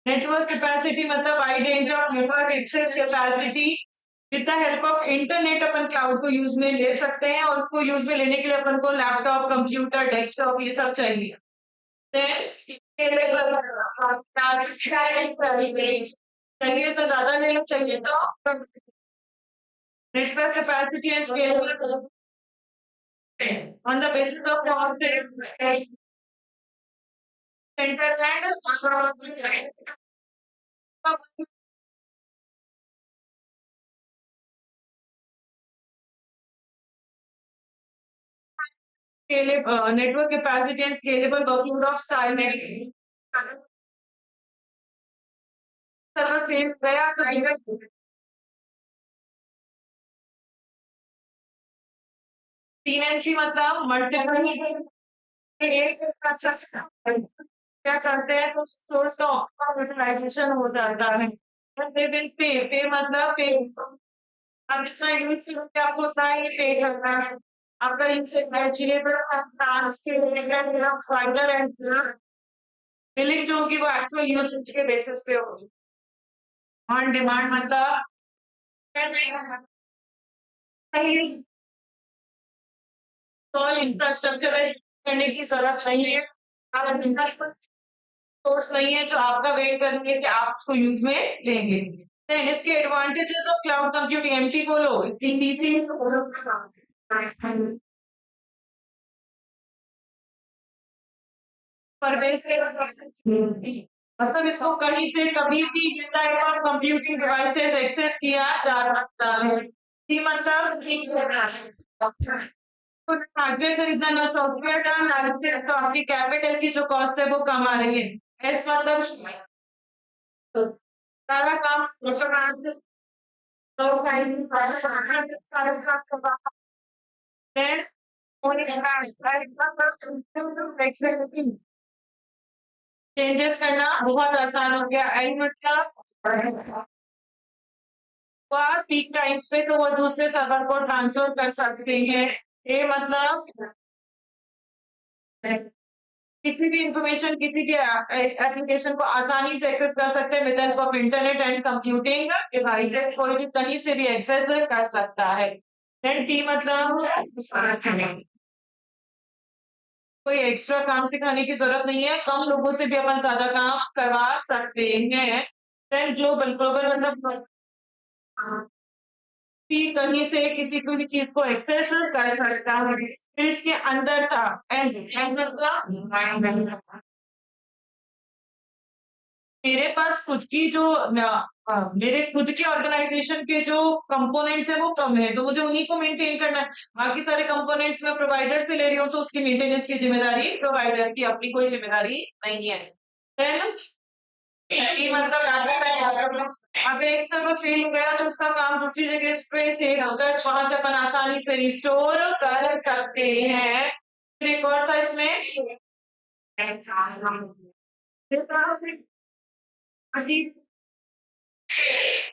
Network capacity मतलब wide range of network access capacity. With the help of internet upon cloud को use में ले सकते हैं, और उसको यूज में लेने के लिए अपन को लैपटॉप, कंप्यूटर, डेस्कटॉप ये सब चाहिए। चाहिए तो ज्यादा ले लो, चाहिए तो network capacity and scalable on the basis of internet network capacity and scalable workload of Silent server fail गया तो TNC मतलब मल्टीपल एक क्या करते हैं तो सोर्स का ऑप्टिमाइजेशन हो जाता है। दे विल पे मतलब पे, अब जितना यूज करके आपको उतना ही पे करना है। आपका इनसे एचिएबल फाइबर एंड बिलिंग जो होगी वो एक्चुअल यूसेज के बेसिस पे होगी। ऑन डिमांड मतलब इंफ्रास्ट्रक्चर करने की जरूरत नहीं है। आप सोर्स नहीं है जो आपका वेट करेंगे कि आप उसको यूज में लेंगे। देन इसके एडवांटेजेस ऑफ क्लाउड कंप्यूटिंग एमटी बोलो, इसकी तीसरी मतलब इसको कहीं से कभी भी type of computing devices access किया जा सकता है। सी मतलब हार्डवेयर खरीदना ना सॉफ्टवेयर का लाइसेंस, तो आपकी कैपिटल की जो कॉस्ट है वो कम आ रही है। एस मतलब सारा काम चेंजेस करना बहुत आसान हो गया। आई मतलब पीक टाइम्स पे तो वो दूसरे सर्वर को ट्रांसफर कर सकते हैं। ये मतलब किसी भी इंफॉर्मेशन, किसी भी एप्लीकेशन को आसानी से एक्सेस कर सकते हैं with help of internet and computing devices. कोई भी कहीं से भी एक्सेस कर सकता है। देन टी मतलब कोई एक्स्ट्रा काम सिखाने की जरूरत नहीं है, कम लोगों से भी अपन ज्यादा काम करवा सकते हैं। देन ग्लोबल, ग्लोबल मतलब कि कहीं से किसी को भी चीज को एक्सेस कर सकता है। फिर इसके अंदर था एंड मतलब मेरे पास खुद की जो मेरे खुद के ऑर्गेनाइजेशन के जो कंपोनेंट्स है वो कम है, तो मुझे उन्हीं को मेंटेन करना है। बाकी सारे कंपोनेंट्स मैं प्रोवाइडर से ले रही हूँ, तो उसकी मेंटेनेंस की जिम्मेदारी प्रोवाइडर की, अपनी कोई जिम्मेदारी नहीं है। देन ये मतलब अगर एक सर्वर फेल हो गया तो उसका काम दूसरी जगह पे सेव होगा, वहां से अपन आसानी से रिस्टोर कर सकते हैं। फिर एक और था इसमें,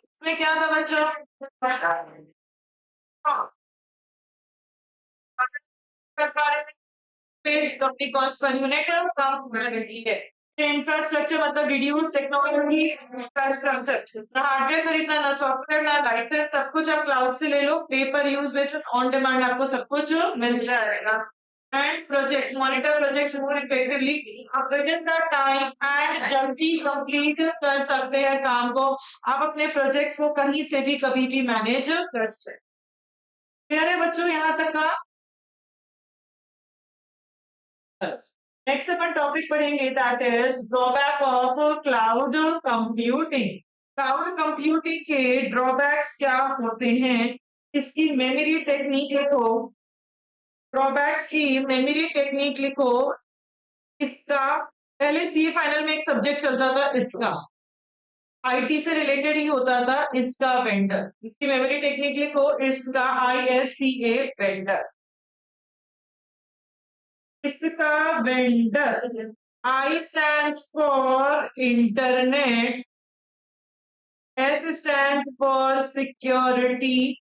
इसमें क्या था बच्चों, अपनी कॉस्ट पर यूनिट कम होने लगी है। इंफ्रास्ट्रक्चर मतलब रिड्यूस टेक्नोलॉजी इंफ्रास्ट्रक्चर, ना हार्डवेयर खरीदना, ना सॉफ्टवेयर, ना लाइसेंस, सब कुछ आप क्लाउड से ले लो। पे पर यूज बेसिस ऑन डिमांड आपको सब कुछ मिल जाएगा। And project monitor project more effectively with in the time and जल्दी कंप्लीट कर सकते हैं काम को। आप अपने प्रोजेक्ट्स को कहीं से भी कभी भी मैनेज कर सकते हैं। क्लियर है बच्चों यहाँ तक का? नेक्स्ट अपन टॉपिक पढ़ेंगे, that is drawback of cloud computing. Cloud computing के ड्रॉबैक्स क्या होते हैं, इसकी मेमोरी टेक्निक लिखो। ड्रॉबैक्स की मेमोरी टेक्निक लिखो। इसका पहले सी फाइनल में एक सब्जेक्ट चलता था, इसका आईटी से रिलेटेड ही होता था, इसका वेंडर। इसकी मेमोरी टेक्निक लिखो, इसका ISCA वेंडर। इसका vendor, I stands for internet, S stands for security,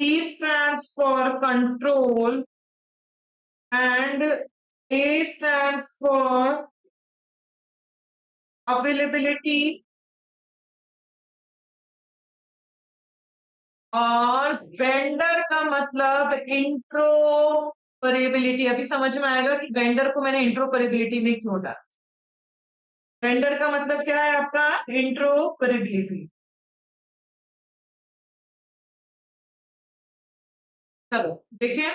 C stands for control, and A stands for availability और वेंडर का मतलब इंट्रोपरेबिलिटी। अभी समझ में आएगा कि वेंडर को मैंने इंट्रोपरेबिलिटी में क्यों डाला। वेंडर का मतलब क्या है आपका? इंट्रोपरेबिलिटी। चलो देखिए,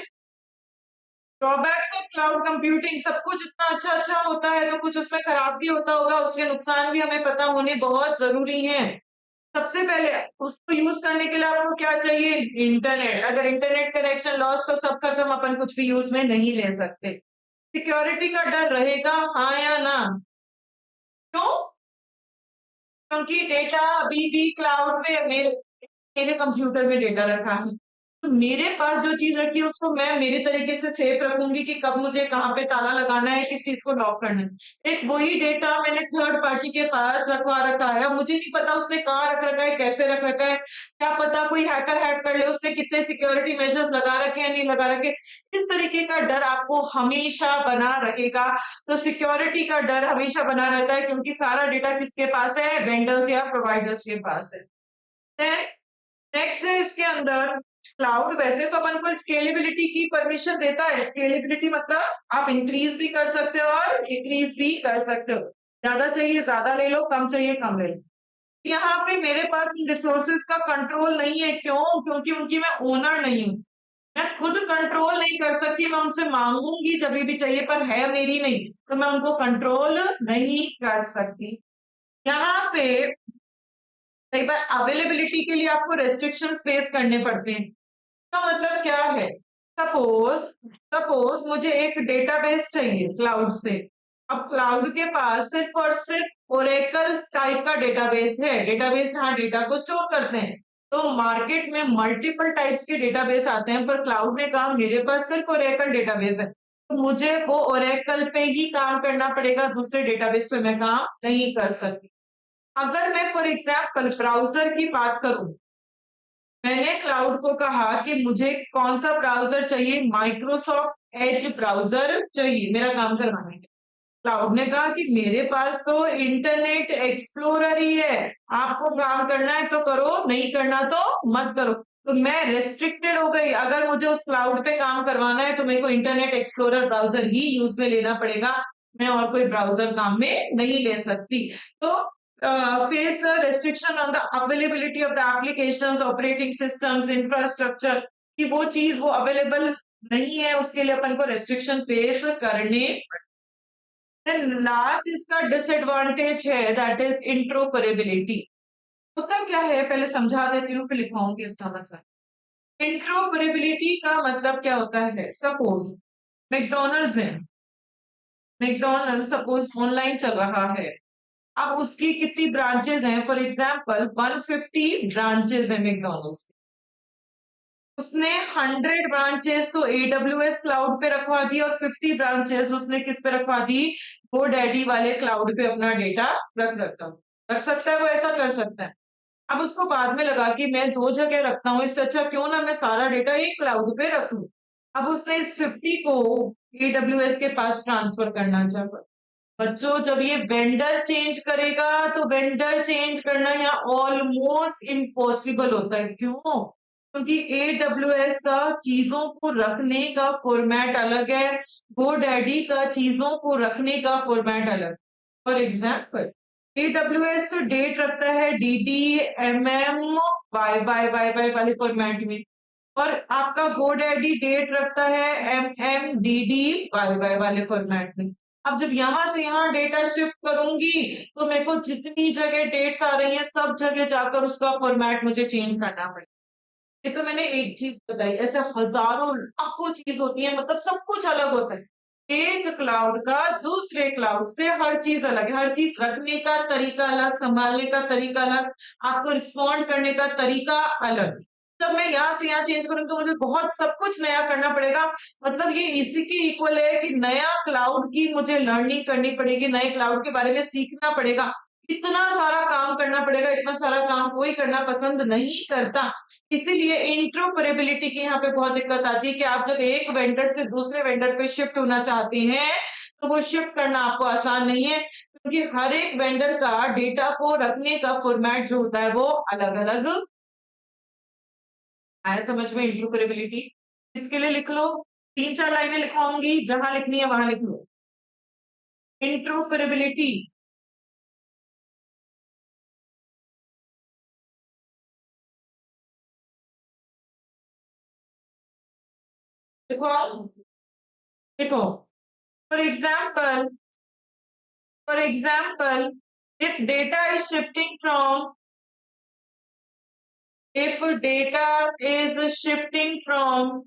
ड्रॉबैक्स ऑफ क्लाउड कंप्यूटिंग। सब कुछ इतना अच्छा अच्छा होता है तो कुछ उसमें खराब भी होता होगा, उसके नुकसान भी हमें पता होने बहुत जरूरी है। सबसे पहले उसको यूज करने के लिए आपको क्या चाहिए? इंटरनेट। अगर इंटरनेट कनेक्शन लॉस तो सब खत्म, अपन कुछ भी यूज में नहीं ले सकते। सिक्योरिटी का डर रहेगा, हाँ या ना? क्यों? क्योंकि डेटा अभी भी क्लाउड में मेरे कंप्यूटर में डेटा रखा है, तो मेरे पास जो चीज रखी है उसको मैं मेरे तरीके से सेफ रखूंगी कि कब मुझे कहाँ पे ताला लगाना है, किस चीज को लॉक करना है। एक वही डेटा मैंने थर्ड पार्टी के पास रखवा रखा है, मुझे नहीं पता उसने कहाँ रख रखा है, कैसे रख रखा है, क्या पता कोई हैकर हैक कर ले, उसने कितने सिक्योरिटी मेजर्स लगा रखे हैं नहीं लगा रखे। इस तरीके का डर आपको हमेशा बना रहेगा। तो सिक्योरिटी का डर हमेशा बना रहता है क्योंकि सारा डेटा किसके पास है? वेंडर्स या प्रोवाइडर्स के पास है। नेक्स्ट है इसके अंदर क्लाउड। वैसे तो अपन को स्केलेबिलिटी की परमिशन देता है। स्केलेबिलिटी मतलब आप इंक्रीज भी कर सकते हो और डिक्रीज भी कर सकते हो। ज्यादा चाहिए ज्यादा ले लो, कम चाहिए कम ले लो। यहाँ पे मेरे पास रिसोर्सेज का कंट्रोल नहीं है। क्यों? क्योंकि उनकी मैं ओनर नहीं हूँ। मैं खुद कंट्रोल नहीं कर सकती। मैं उनसे मांगूंगी जब भी चाहिए, पर है मेरी नहीं, तो मैं उनको कंट्रोल नहीं कर सकती। यहाँ पे कई बार अवेलेबिलिटी के लिए आपको रेस्ट्रिक्शंस फेस करने पड़ते हैं। इसका मतलब क्या है? सपोज सपोज मुझे एक डेटाबेस चाहिए क्लाउड से। अब क्लाउड के पास सिर्फ और सिर्फ ओरेकल टाइप का डेटाबेस है। डेटाबेस जहाँ डेटा को स्टोर करते हैं। तो मार्केट में मल्टीपल टाइप्स के डेटाबेस आते हैं, पर क्लाउड ने कहा मेरे पास सिर्फ ओरेकल डेटाबेस है, तो मुझे वो ओरेकल पे ही काम करना पड़ेगा, दूसरे डेटाबेस पे मैं काम नहीं कर सकती। अगर मैं फॉर एग्जाम्पल ब्राउजर की बात करूं, मैंने क्लाउड को कहा कि मुझे कौन सा ब्राउजर चाहिए, माइक्रोसॉफ्ट एज ब्राउजर चाहिए मेरा काम करवाने के लिए। क्लाउड ने कहा कि मेरे पास तो इंटरनेट एक्सप्लोरर ही है, आपको काम करना है तो करो, नहीं करना तो मत करो। तो मैं रेस्ट्रिक्टेड हो गई। अगर मुझे उस क्लाउड पे काम करवाना है तो मेरे को इंटरनेट एक्सप्लोरर ब्राउजर ही यूज में लेना पड़ेगा, मैं और कोई ब्राउजर काम में नहीं ले सकती। तो face the restriction on the availability of the applications, operating systems, infrastructure, कि वो चीज वो अवेलेबल नहीं है, उसके लिए अपन को रेस्ट्रिक्शन फेस करने। लास्ट इसका डिसएडवांटेज है, दैट इज इंट्रोपरेबिलिटी। मतलब क्या है पहले समझा देती हूँ, फिर लिखवाऊंगी इसका मतलब। इंट्रोपरेबिलिटी का मतलब क्या होता है? सपोज मैकडोनल्ड्स है, मैकडोनल्ड सपोज ऑनलाइन चल रहा है। अब उसकी कितनी ब्रांचेस हैं? फॉर एग्जाम्पल 150 ब्रांचेस है मैकडोनल्ड्स। उसने 100 ब्रांचेस तो AWS क्लाउड पे रखवा दी और 50 ब्रांचेस उसने किस पे रखवा दी? GoDaddy वाले क्लाउड पे अपना डेटा रख सकता है। वो ऐसा कर सकता है। अब उसको बाद में लगा कि मैं दो जगह रखता हूँ, इससे अच्छा क्यों ना मैं सारा डेटा एक क्लाउड पे रखूं। अब उसने इस 50 को AWS के पास ट्रांसफर करना चाहा। बच्चों जब ये वेंडर चेंज करेगा तो वेंडर चेंज करना यहाँ ऑलमोस्ट इम्पॉसिबल होता है। क्यों? क्योंकि AWS का चीजों को रखने का फॉर्मेट अलग है, GoDaddy का चीजों को रखने का फॉर्मेट अलग। फॉर एग्जाम्पल AWS तो डेट रखता है DD MM YY वाले फॉर्मेट में, और आपका GoDaddy डेट रखता है MMDD YY वाले फॉर्मेट में। अब जब यहाँ से यहाँ डेटा शिफ्ट करूंगी तो मेरे को जितनी जगह डेट्स आ रही हैं सब जगह जाकर उसका फॉर्मेट मुझे चेंज करना पड़ेगा। ये तो मैंने एक चीज बताई, ऐसे हजारों लाखों चीज होती है, मतलब सब कुछ अलग होता है। एक क्लाउड का दूसरे क्लाउड से हर चीज अलग है, हर चीज रखने का तरीका अलग, संभालने का तरीका अलग, आपको रिस्पॉन्ड करने का तरीका अलग। जब मैं यहाँ से यहाँ चेंज करूँ तो मुझे बहुत सब कुछ नया करना पड़ेगा। मतलब ये इसी के इक्वल है कि नया क्लाउड की मुझे लर्निंग करनी पड़ेगी, नए क्लाउड के बारे में सीखना पड़ेगा, इतना सारा काम करना पड़ेगा। इतना सारा काम कोई करना पसंद नहीं करता। इसीलिए इंट्रोपरेबिलिटी की यहाँ पे बहुत दिक्कत आती है कि आप जब एक वेंडर से दूसरे वेंडर पे शिफ्ट होना चाहते हैं तो वो शिफ्ट करना आपको आसान नहीं है। क्योंकि हर एक वेंडर का डेटा को रखने का फॉर्मेट जो होता है वो अलग अलग आया समझ में। इंटरऑपरेबिलिटी इसके लिए लिख लो, 3-4 लाइनें लिखवाऊंगी, जहां लिखनी है वहां लिख लो। इंटरऑपरेबिलिटी देखो, देखो for example, for example, if data is shifting from, if data is shifting from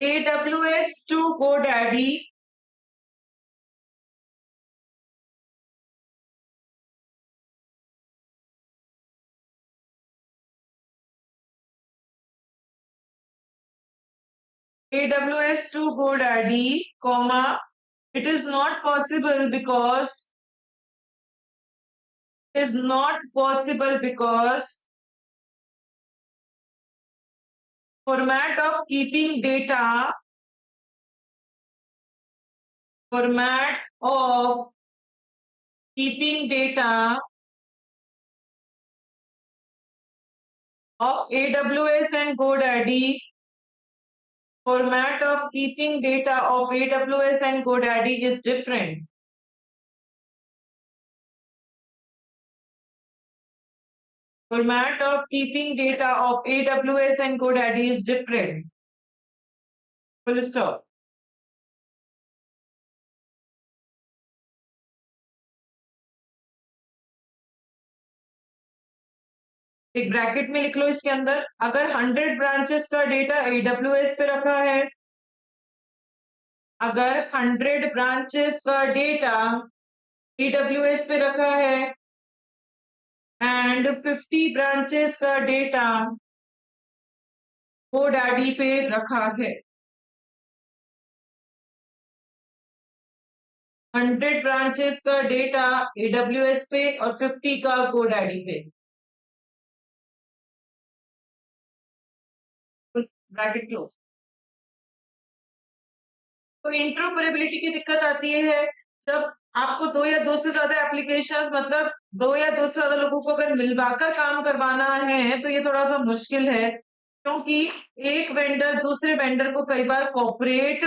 AWS to GoDaddy, AWS to GoDaddy, comma, it is not possible because, it is not possible because format of keeping data, format of keeping data of AWS and GoDaddy, format of keeping data of AWS and GoDaddy is different. Format of keeping data of AWS and GoDaddy is different. Full stop. एक bracket में लिख लो इसके अंदर, अगर 100 branches का data AWS पे रखा है, अगर 100 ब्रांचेस का डेटा AWS पे रखा है एंड 50 ब्रांचेस का डेटा GoDaddy पे रखा है। 100 ब्रांचेस का डेटा AWS पे और 50 का GoDaddy पे। Bracket close. तो इंटरऑपरेबिलिटी की दिक्कत आती है जब आपको दो या दो से ज्यादा एप्लीकेशंस, मतलब दो या दो से ज्यादा लोगों को अगर मिलवाकर काम करवाना है तो ये थोड़ा सा मुश्किल है, क्योंकि एक वेंडर दूसरे वेंडर को कई बार कोऑपरेट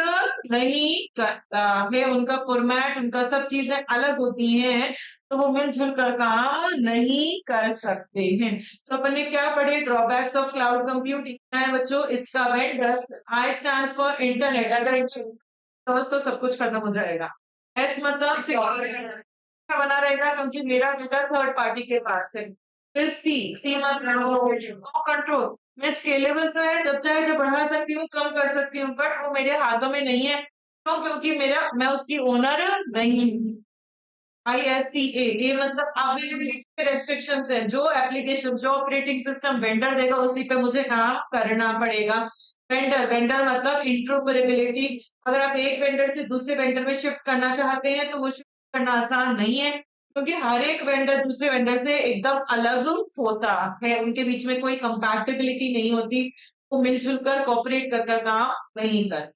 नहीं करता है, उनका फॉर्मेट, उनका सब चीजें अलग होती हैं, तो वो मिलजुल कर काम नहीं कर सकते हैं। तो अपन ने क्या पढ़े, ड्रॉबैक्स ऑफ क्लाउड कंप्यूटिंग है बच्चों, इसका vendor, I stands for internet, अगर तो सब कुछ खत्म हो जाएगा। एस मतलब सिक्योर बना रहेगा क्योंकि मेरा डेटा थर्ड पार्टी के पास है। फिर सी, सी मतलब कंट्रोल, मैं स्केलेबल तो है, जब चाहे जब बढ़ा सकती हूँ, कम कर सकती हूँ, बट वो मेरे हाथों में नहीं है, क्यों? क्योंकि मेरा, मैं उसकी ओनर नहीं हूँ। ISCA, ये मतलब अवेलेबिलिटी के रेस्ट्रिक्शंस है, जो एप्लीकेशन, जो ऑपरेटिंग सिस्टम वेंडर देगा उसी पे मुझे काम करना पड़ेगा। वेंडर, वेंडर मतलब इंटरऑपरेबिलिटी, अगर आप एक वेंडर से दूसरे वेंडर में शिफ्ट करना चाहते हैं तो वो शिफ्ट करना आसान नहीं है, क्योंकि हर एक वेंडर दूसरे वेंडर से एकदम अलग होता है, उनके बीच में कोई कंपैटिबिलिटी नहीं होती, वो मिलजुल कर कॉपरेट कर काम नहीं करते।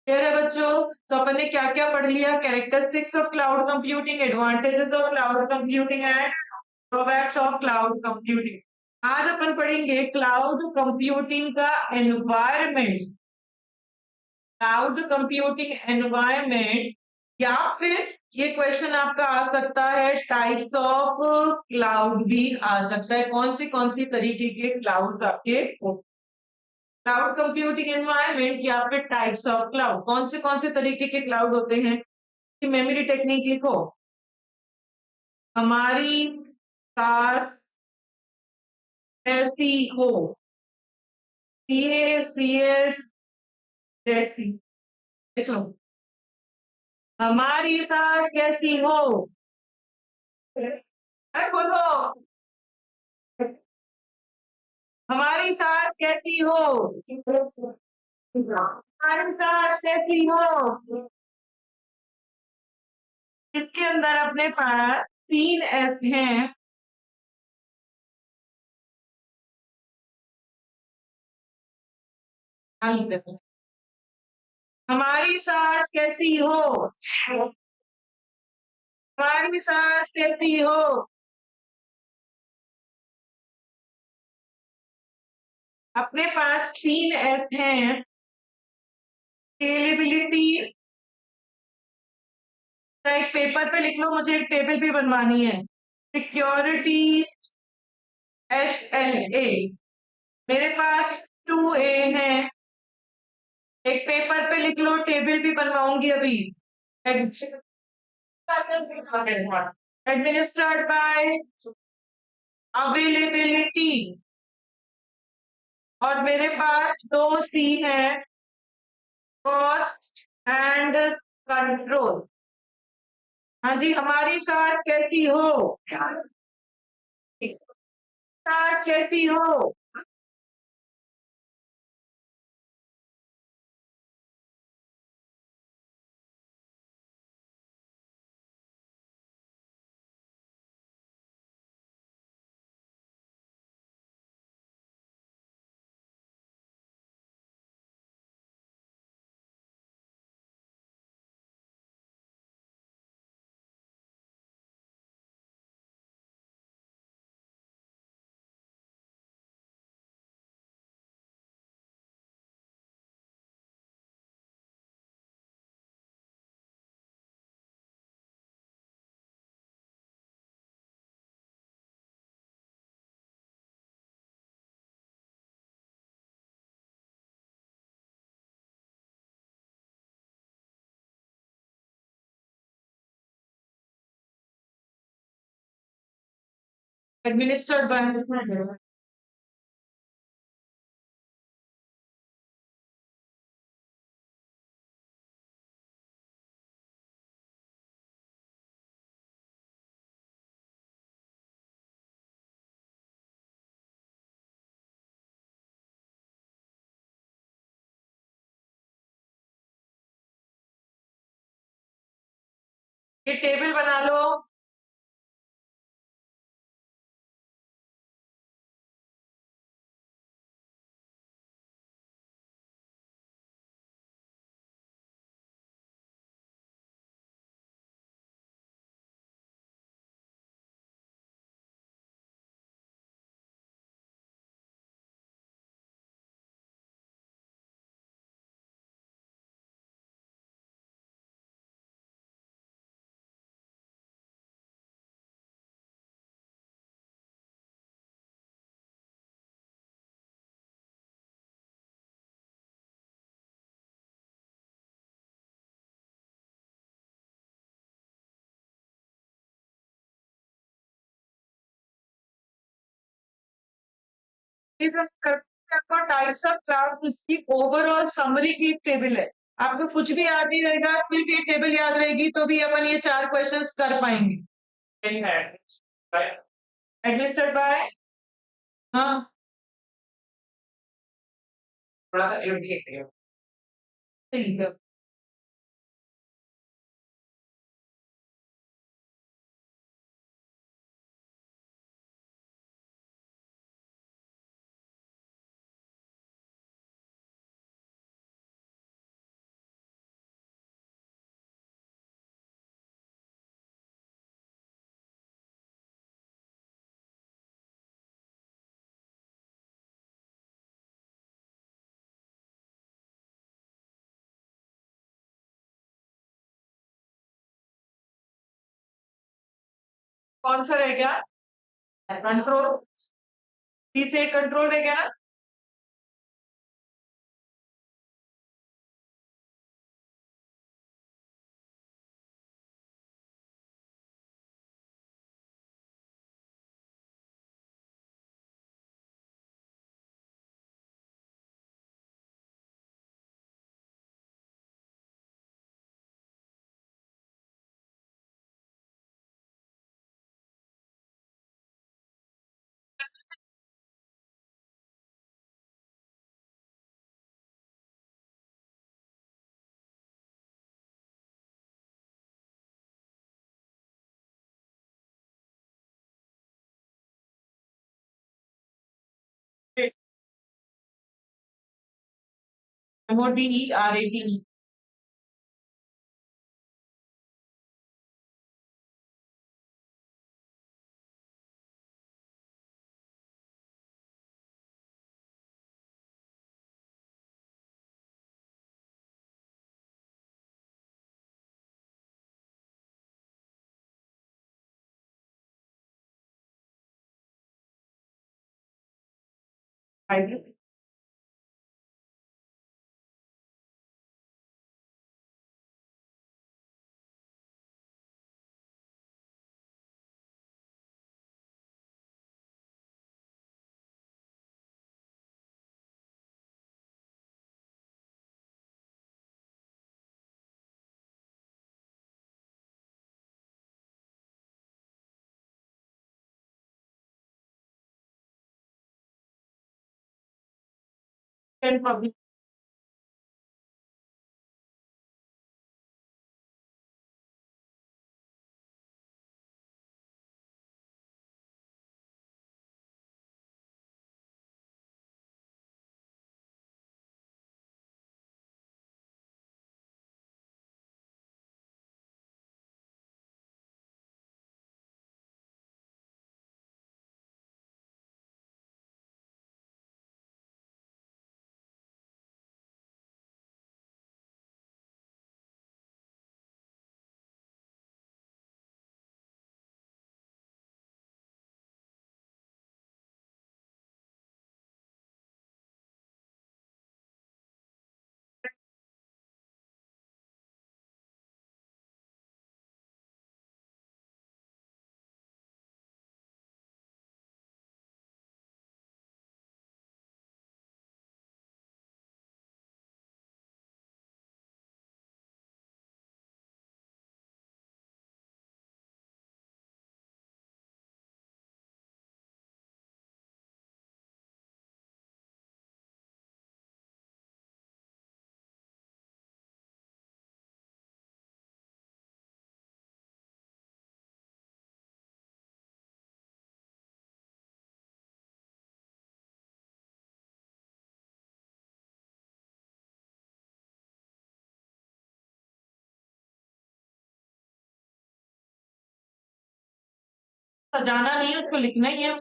क्लियर है बच्चों? तो अपन ने क्या क्या पढ़ लिया, characteristics of cloud computing, advantages of cloud computing and drawbacks of cloud computing. आज अपन पढ़ेंगे क्लाउड कंप्यूटिंग का एनवायरमेंट, क्लाउड कंप्यूटिंग एनवायरमेंट, या फिर ये क्वेश्चन आपका आ सकता है टाइप्स ऑफ क्लाउड भी आ सकता है, कौन सी तरीके के क्लाउड्स आपके होते, क्लाउड कंप्यूटिंग एनवायरनमेंट या फिर टाइप्स ऑफ क्लाउड, कौन से तरीके के क्लाउड होते हैं। कि मेमोरी टेक्निक लिखो, हमारी सास ऐसी हो, CACS जैसी, देखो, हमारी सास कैसी हो, अरे बोलो, हमारी सास कैसी हो, हमारी सास कैसी हो, इसके अंदर अपने पास 3 S हैं। हमारी सास कैसी हो, हमारी सास कैसी हो? अपने पास 3 एस हैं। स्केलेबिलिटी का एक पेपर पे लिख लो, मुझे एक टेबल भी बनवानी है। Security SLA। मेरे पास 2A है। एक पेपर पे लिख लो, टेबल भी बनवाऊंगी अभी। Administered by availability. और मेरे पास 2C है, कॉस्ट एंड कंट्रोल। हाँ जी, हमारी सास कैसी हो? सास कैसी हो? एडमिनिस्टर्ड बाय ये टेबल बना लो। टाइप्स ऑफ क्लाउड, इसकी ओवरऑल समरी की टेबल है। आपको कुछ भी याद नहीं रहेगा, सिर्फ ये टेबल याद रहेगी तो भी अपन ये 4 क्वेश्चंस कर पाएंगे। एडमिनिस्टर्ड बाय, हाँ, थोड़ा सा ठीक है। कौन सा रह गया? कंट्रोल। सी से कंट्रोल रह गया ना? MODERAT। हाइब्रिड एंड पब्लिक सजाना नहीं है, उसको लिखना ही है।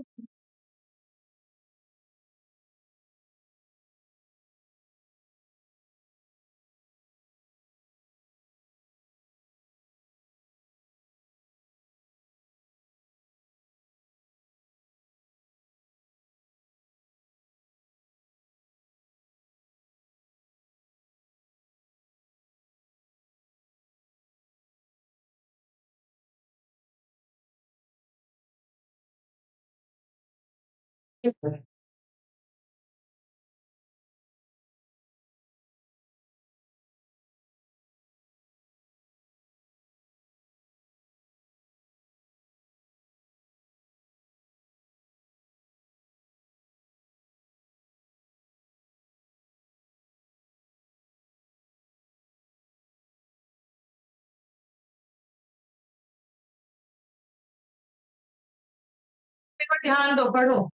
पर ध्यान दो, पढ़ो।